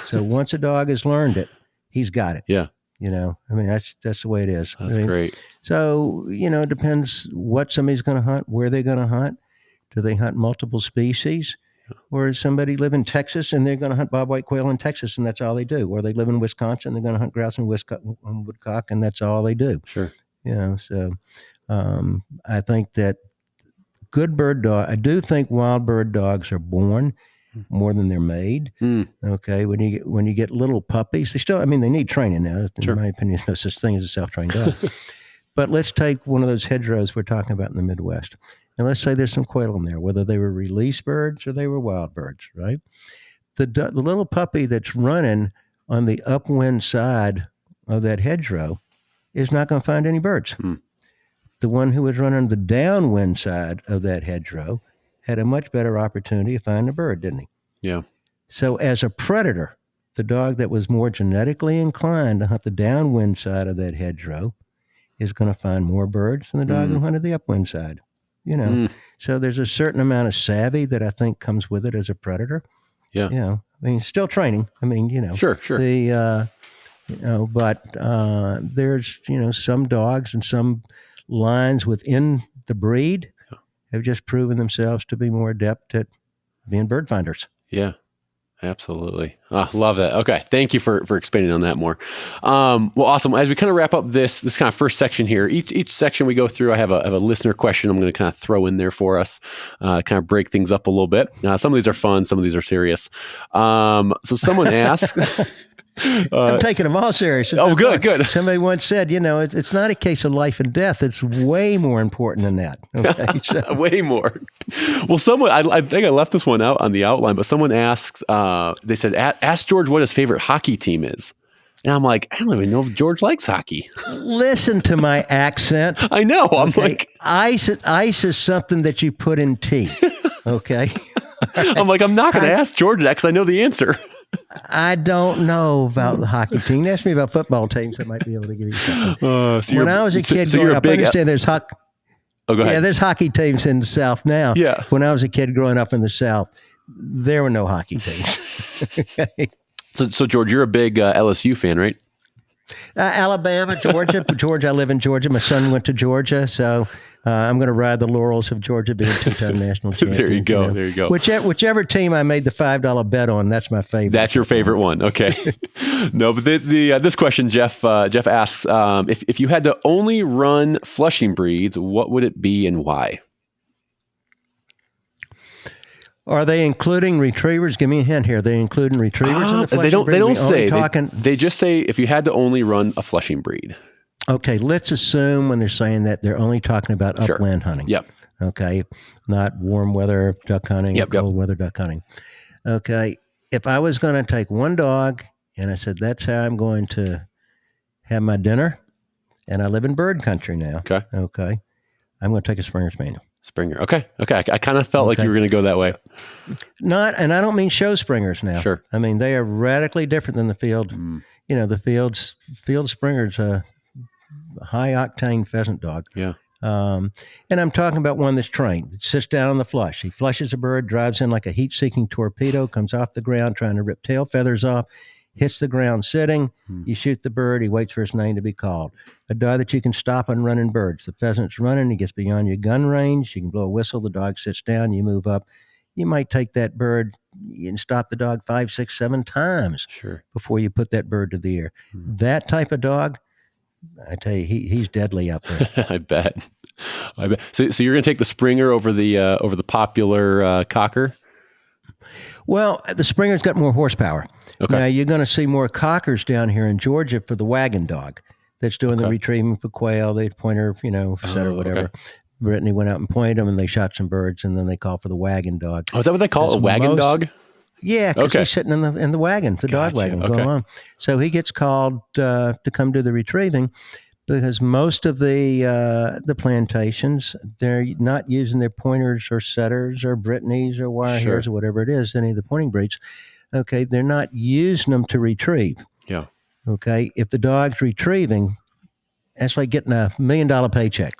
[SPEAKER 1] So once a dog has learned it, he's got it.
[SPEAKER 3] Yeah.
[SPEAKER 1] You know, I mean, that's the way it is.
[SPEAKER 3] That's great.
[SPEAKER 1] So, you know, it depends what somebody's going to hunt, where they're going to hunt. Do they hunt multiple species? Or does somebody live in Texas and they're going to hunt bobwhite quail in Texas and that's all they do? Or they live in Wisconsin, they're going to hunt grouse and woodcock and that's all they do.
[SPEAKER 3] Sure.
[SPEAKER 1] So I think that good bird dog. I do think wild bird dogs are born more than they're made. Okay, when you get little puppies, they need training now. In my opinion, there's no such thing as a self-trained dog. But let's take one of those hedgerows we're talking about in the Midwest, and let's say there's some quail in there, whether they were released birds or they were wild birds, right? The little puppy that's running on the upwind side of that hedgerow is not going to find any birds. The one who was running the downwind side of that hedgerow had a much better opportunity to find a bird, didn't he?
[SPEAKER 3] Yeah.
[SPEAKER 1] So as a predator, the dog that was more genetically inclined to hunt the downwind side of that hedgerow is going to find more birds than the dog who hunted the upwind side. So there's a certain amount of savvy that I think comes with it as a predator.
[SPEAKER 3] Yeah.
[SPEAKER 1] Still training.
[SPEAKER 3] Sure.
[SPEAKER 1] But there's, some dogs and some lines within the breed have just proven themselves to be more adept at being bird finders.
[SPEAKER 3] Yeah. Absolutely. Love that. Okay. Thank you for expanding on that more. Well, awesome. As we kind of wrap up this kind of first section here, each section we go through, I have a listener question I'm going to kind of throw in there for us, kind of break things up a little bit. Some of these are fun. Some of these are serious. So someone asked,
[SPEAKER 1] I'm taking them all serious.
[SPEAKER 3] Oh, good.
[SPEAKER 1] Somebody once said, it's not a case of life and death. It's way more important than that. Okay? So.
[SPEAKER 3] Way more. Well, someone, I think I left this one out on the outline, but someone asked, they said, ask George what his favorite hockey team is. And I'm like, I don't even know if George likes hockey.
[SPEAKER 1] Listen to my accent.
[SPEAKER 3] I know. I'm like,
[SPEAKER 1] ice is something that you put in tea. Okay.
[SPEAKER 3] I'm like, I'm not going to ask George that because I know the answer.
[SPEAKER 1] I don't know about the hockey team. Ask me about football teams. I might be able to give you something. When I was a kid growing up, I understand there's hockey.
[SPEAKER 3] Oh, go ahead.
[SPEAKER 1] Yeah, there's hockey teams in the South now.
[SPEAKER 3] Yeah.
[SPEAKER 1] When I was a kid growing up in the South, there were no hockey teams. Okay.
[SPEAKER 3] So George, you're a big LSU fan, right?
[SPEAKER 1] Alabama, Georgia. Georgia, I live in Georgia. My son went to Georgia, so I'm going to ride the laurels of Georgia being two-time national champion.
[SPEAKER 3] There you go. There you go.
[SPEAKER 1] Whichever team I made the $5 bet on, that's my favorite.
[SPEAKER 3] That's your favorite one. Okay. No, but this question, Jeff asks, if you had to only run flushing breeds, what would it be and why?
[SPEAKER 1] Are they including retrievers? Give me a hint here. Are they including retrievers in the flushing breed?
[SPEAKER 3] They don't say. They just say if you had to only run a flushing breed.
[SPEAKER 1] Okay, let's assume when they're saying that they're only talking about upland hunting.
[SPEAKER 3] Yep.
[SPEAKER 1] Okay, not warm weather duck hunting, cold weather duck hunting. Okay, if I was going to take one dog and I said that's how I'm going to have my dinner, and I live in bird country now. Okay, I'm going to take a Springer Spaniel.
[SPEAKER 3] Springer. Okay. I kind of felt like you were going to go that way.
[SPEAKER 1] And I don't mean show Springers now.
[SPEAKER 3] Sure.
[SPEAKER 1] I mean, they are radically different than the field. The field Springer's a high octane pheasant dog.
[SPEAKER 3] Yeah.
[SPEAKER 1] And I'm talking about one that's trained. It sits down on the flush. He flushes a bird, drives in like a heat-seeking torpedo, comes off the ground trying to rip tail feathers off, hits the ground sitting. You shoot the bird. He waits for his name to be called. A dog that you can stop on running birds. The pheasant's running. He gets beyond your gun range. You can blow a whistle. The dog sits down. You move up. You might take that bird and stop the dog 5, 6, 7 times before you put that bird to the air. That type of dog, I tell you, he's deadly out there.
[SPEAKER 3] I bet. So you're going to take the Springer over the popular Cocker?
[SPEAKER 1] Well, the Springer's got more horsepower.
[SPEAKER 3] Okay.
[SPEAKER 1] Now, you're going to see more Cockers down here in Georgia for the wagon dog that's doing the retrieving for quail. They pointer, setter, whatever.
[SPEAKER 3] Okay.
[SPEAKER 1] Brittany went out and pointed them, and they shot some birds, and then they called for the wagon dog.
[SPEAKER 3] Oh, is that what they call it? A wagon dog?
[SPEAKER 1] Yeah, because he's sitting in the wagon, the dog wagon, going along. So he gets called to come do the retrieving because most of the plantations, they're not using their pointers or setters or Brittany's or wire hairs or whatever it is, any of the pointing breeds. Okay, they're not using them to retrieve.
[SPEAKER 3] Yeah.
[SPEAKER 1] Okay, if the dog's retrieving, that's like getting $1 million paycheck.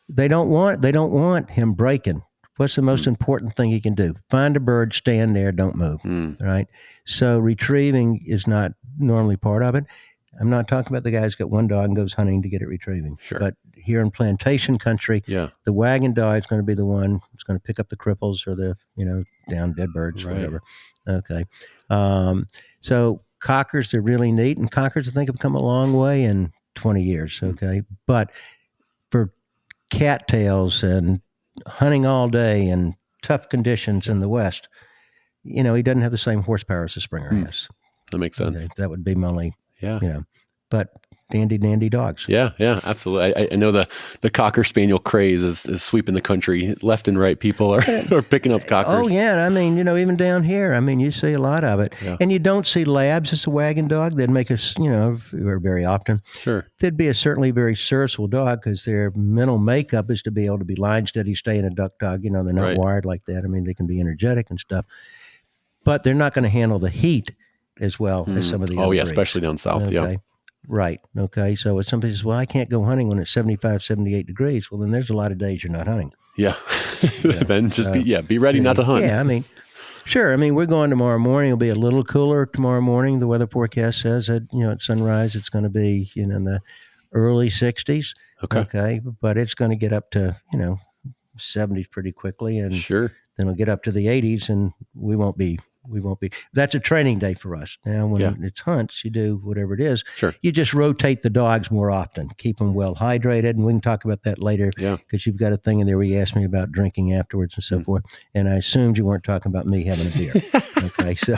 [SPEAKER 1] They don't want him breaking. What's the most important thing he can do? Find a bird, stand there, don't move. Right? So retrieving is not normally part of it. I'm not talking about the guy who's got one dog and goes hunting to get it retrieving.
[SPEAKER 3] Sure.
[SPEAKER 1] But here in plantation country,
[SPEAKER 3] Yeah.
[SPEAKER 1] the wagon dog is going to be the one that's going to pick up the cripples or the, down dead birds,
[SPEAKER 3] Right.
[SPEAKER 1] whatever. Okay. So cockers, they're really neat, and cockers, I think, have come a long way in 20 years. Okay. But for cattails and hunting all day and tough conditions in the West, he doesn't have the same horsepower as a Springer has.
[SPEAKER 3] That makes sense.
[SPEAKER 1] Okay, that would be my only,
[SPEAKER 3] Yeah.
[SPEAKER 1] but dandy dogs.
[SPEAKER 3] Yeah, absolutely. I know the Cocker Spaniel craze is sweeping the country left and right. People are picking up Cockers.
[SPEAKER 1] Oh yeah, I mean, even down here, I mean, you see a lot of it,
[SPEAKER 3] Yeah.
[SPEAKER 1] and you don't see labs as a wagon dog. They'd make us, very often.
[SPEAKER 3] Sure.
[SPEAKER 1] They'd be a certainly very serviceable dog because their mental makeup is to be able to be line steady, stay in a duck dog. They're not
[SPEAKER 3] Right.
[SPEAKER 1] wired like that. I mean, they can be energetic and stuff, but they're not going to handle the heat as well as some of the other breeds.
[SPEAKER 3] Especially down south.
[SPEAKER 1] Okay.
[SPEAKER 3] Yeah.
[SPEAKER 1] Right. Okay. So if somebody says, well, I can't go hunting when it's 75, 78 degrees. Well, then there's a lot of days you're not hunting.
[SPEAKER 3] Yeah. Then just be ready not to hunt.
[SPEAKER 1] Yeah. I mean, sure. I mean, we're going tomorrow morning. It'll be a little cooler tomorrow morning. The weather forecast says that, at sunrise, it's going to be, in the early 60s.
[SPEAKER 3] Okay.
[SPEAKER 1] But it's going to get up to, 70s pretty quickly. And
[SPEAKER 3] Sure.
[SPEAKER 1] then it'll get up to the 80s and we won't be. That's a training day for us. Now, when it's hunts, you do whatever it is.
[SPEAKER 3] Sure.
[SPEAKER 1] You just rotate the dogs more often, keep them well hydrated. And we can talk about that later.
[SPEAKER 3] Yeah.
[SPEAKER 1] Because you've got a thing in there where you asked me about drinking afterwards and so forth. And I assumed you weren't talking about me having a beer. Okay. So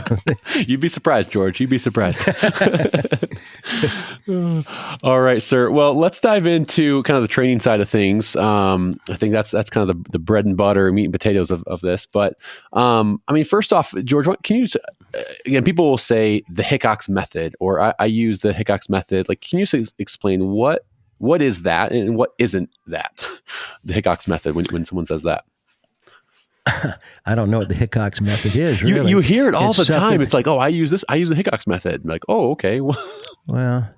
[SPEAKER 3] You'd be surprised, George. You'd be surprised. All right, sir. Well, let's dive into kind of the training side of things. I think that's kind of the bread and butter, meat and potatoes of this. But I mean, first off, George, can you, again, people will say the Hickox method, or I use the Hickox method. Like, can you explain what is that and what isn't that? The Hickox method, when someone says that.
[SPEAKER 1] I don't know what the Hickox method is. Really.
[SPEAKER 3] You hear it all the time. It's like, I use the Hickox method. I'm like, oh, okay.
[SPEAKER 1] Well,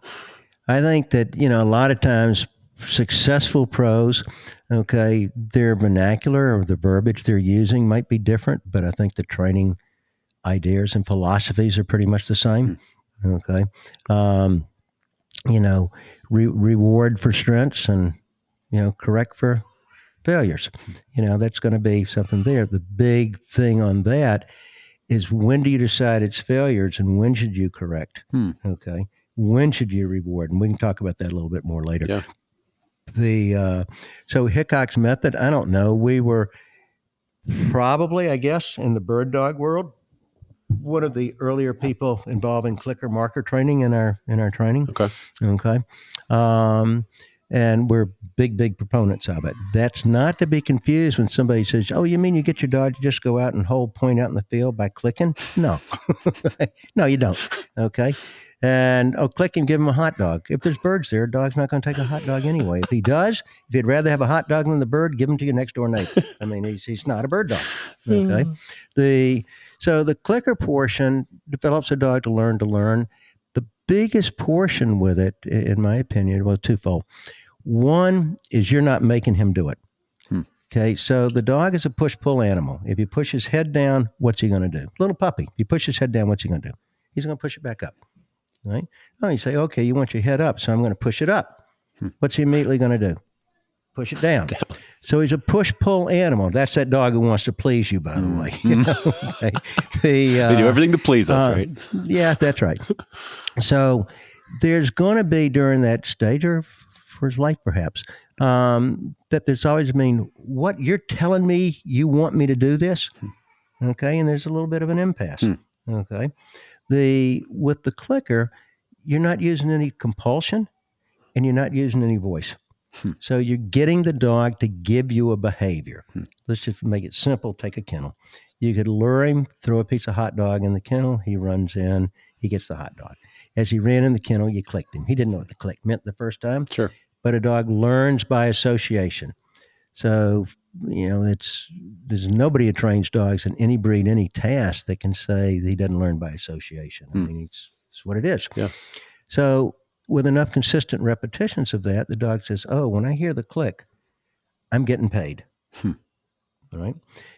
[SPEAKER 1] I think that, a lot of times successful pros, their vernacular or the verbiage they're using might be different, but I think the training ideas and philosophies are pretty much the same. Okay. Reward for strengths and, correct for failures. That's going to be something there. The big thing on that is, when do you decide it's failures and when should you correct? Okay. When should you reward? And we can talk about that a little bit more later.
[SPEAKER 3] Yeah.
[SPEAKER 1] So Hickox method, I don't know. We were probably, I guess, in the bird dog world, one of the earlier people involved in clicker marker training in our training. Okay. And we're big proponents of it. That's not to be confused when somebody says, oh, you mean you get your dog to just go out and hold point out in the field by clicking? No. No, you don't. Okay. And click and give him a hot dog. If there's birds there, a dog's not going to take a hot dog anyway. If he does, if you'd rather have a hot dog than the bird, give him to your next door neighbor. I mean, he's not a bird dog. Okay. So the clicker portion develops a dog to learn. The biggest portion with it, in my opinion, was twofold. One is you're not making him do it. Okay, so the dog is a push-pull animal. If you push his head down, what's he going to do? Little puppy. If you push his head down, what's he going to do? He's going to push it back up. Right? Oh, you say, okay, you want your head up, so I'm going to push it up. What's he immediately going to do? Push it down. So he's a push-pull animal. That's that dog who wants to please you, by the way. Okay.
[SPEAKER 3] They do everything to please us, right?
[SPEAKER 1] Yeah, that's right. So there's going to be, during that stage, or for his life perhaps, that there's always what, you're telling me you want me to do this? Okay, and there's a little bit of an impasse. Okay. With the clicker, you're not using any compulsion and you're not using any voice. So you're getting the dog to give you a behavior. Let's just make it simple. Take a kennel. You could lure him, throw a piece of hot dog in the kennel. He runs in, he gets the hot dog. As he ran in the kennel, you clicked him. He didn't know what the click meant the first time.
[SPEAKER 3] Sure.
[SPEAKER 1] But a dog learns by association. So, there's nobody who trains dogs in any breed, any task, that can say he doesn't learn by association. I mean, it's what it is.
[SPEAKER 3] Yeah.
[SPEAKER 1] So with enough consistent repetitions of that, the dog says, oh, when I hear the click, I'm getting paid. All right.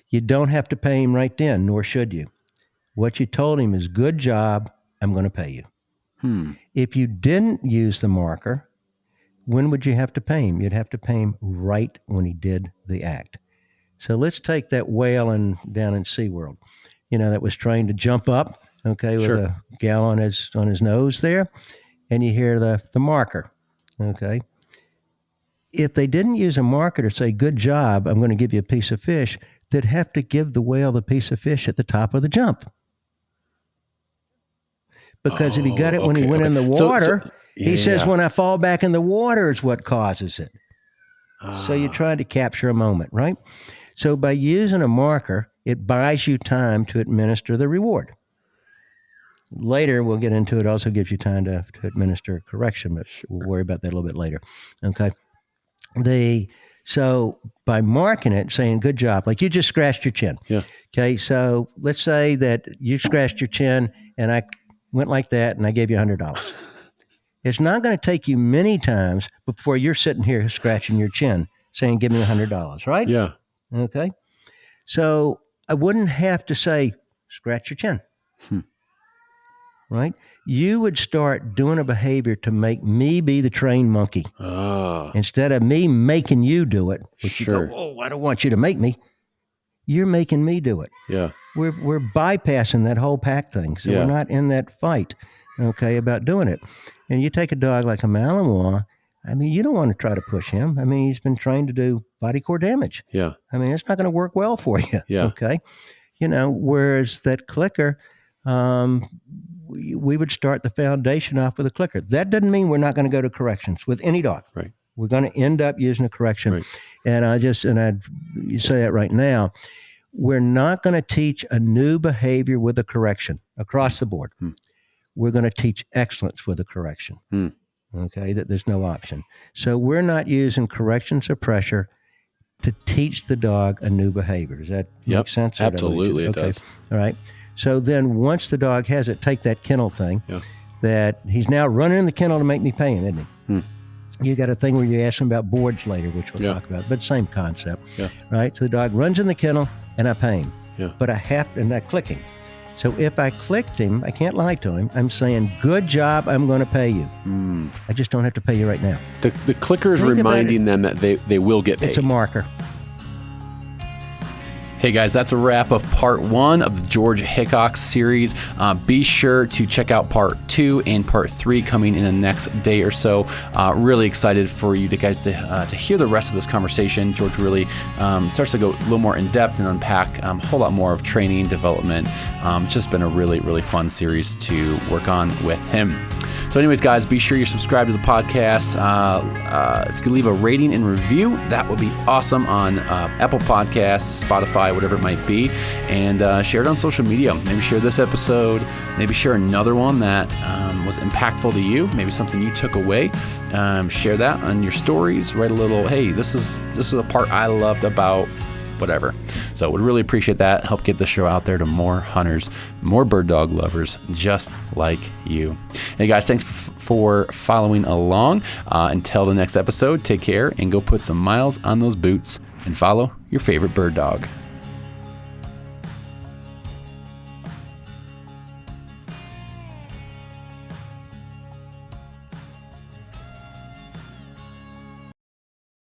[SPEAKER 1] You don't have to pay him right then, nor should you. What you told him is, good job, I'm going to pay you. If you didn't use the marker, when would you have to pay him? You'd have to pay him right when he did the act. So let's take that whale down in SeaWorld, that was trained to jump up, okay, with
[SPEAKER 3] Sure.
[SPEAKER 1] a gal on his nose there, and you hear the marker, okay. If they didn't use a marker to say, good job, I'm going to give you a piece of fish, they'd have to give the whale the piece of fish at the top of the jump. Because if he got it when he went in the water, he says, when I fall back in the water is what causes it. So you're trying to capture a moment, right? So by using a marker, it buys you time to administer the reward. Later, we'll get into it, also gives you time to administer correction, but we'll worry about that a little bit later. Okay. So by marking it, saying, good job, like you just scratched your chin.
[SPEAKER 3] Yeah.
[SPEAKER 1] Okay. So let's say that you scratched your chin and I went like that and I gave you $100. It's not going to take you many times before you're sitting here scratching your chin saying, give me $100, right?
[SPEAKER 3] Yeah.
[SPEAKER 1] Okay. So I wouldn't have to say, scratch your chin. Right? You would start doing a behavior to make me be the trained monkey. Instead of me making you do it, which you go, oh, I don't want you to make me. You're making me do it.
[SPEAKER 3] Yeah.
[SPEAKER 1] We're bypassing that whole pack thing. So we're not in that fight, okay, about doing it. And you take a dog like a Malinois, I mean, you don't want to try to push him. I mean, he's been trained to do body core damage.
[SPEAKER 3] Yeah.
[SPEAKER 1] I mean, it's not going to work well for you.
[SPEAKER 3] Yeah.
[SPEAKER 1] Okay. Whereas that clicker, we would start the foundation off with a clicker. That doesn't mean we're not going to go to corrections with any dog.
[SPEAKER 3] Right.
[SPEAKER 1] We're going to end up using a correction.
[SPEAKER 3] Right.
[SPEAKER 1] And you say that right now. We're not going to teach a new behavior with a correction across the board. We're going to teach excellence with a correction. Okay, that there's no option. So we're not using corrections or pressure to teach the dog a new behavior. Does that make sense?
[SPEAKER 3] Absolutely, it does.
[SPEAKER 1] All right. So then once the dog has it, take that kennel thing, that he's now running in the kennel to make me pay him, isn't he? You got a thing where you ask him about boards later, which we'll talk about, but same concept. Right? So the dog runs in the kennel and I pay him. But and I click him. So if I clicked him, I can't lie to him. I'm saying, good job, I'm going to pay you. I just don't have to pay you right now.
[SPEAKER 3] The clicker is reminding them that they will get paid.
[SPEAKER 1] It's a marker.
[SPEAKER 2] Hey guys, that's a wrap of part 1 of the George Hickox series. Be sure to check out part 2 and part 3 coming in the next day or so. Really excited for you guys to hear the rest of this conversation. George really starts to go a little more in depth and unpack a whole lot more of training, development. It's just been a really, really fun series to work on with him. So anyways, guys, be sure you're subscribed to the podcast. If you could leave a rating and review, that would be awesome on Apple Podcasts, Spotify, whatever it might be. And share it on social media. Maybe share this episode. Maybe share another one that was impactful to you. Maybe something you took away. Share that on your stories. Write a little, hey, this is a part I loved about whatever. So would really appreciate that. Help get the show out there to more hunters, more bird dog lovers just like you. Hey guys, thanks for following along. Until the next episode, take care and go put some miles on those boots and follow your favorite bird dog.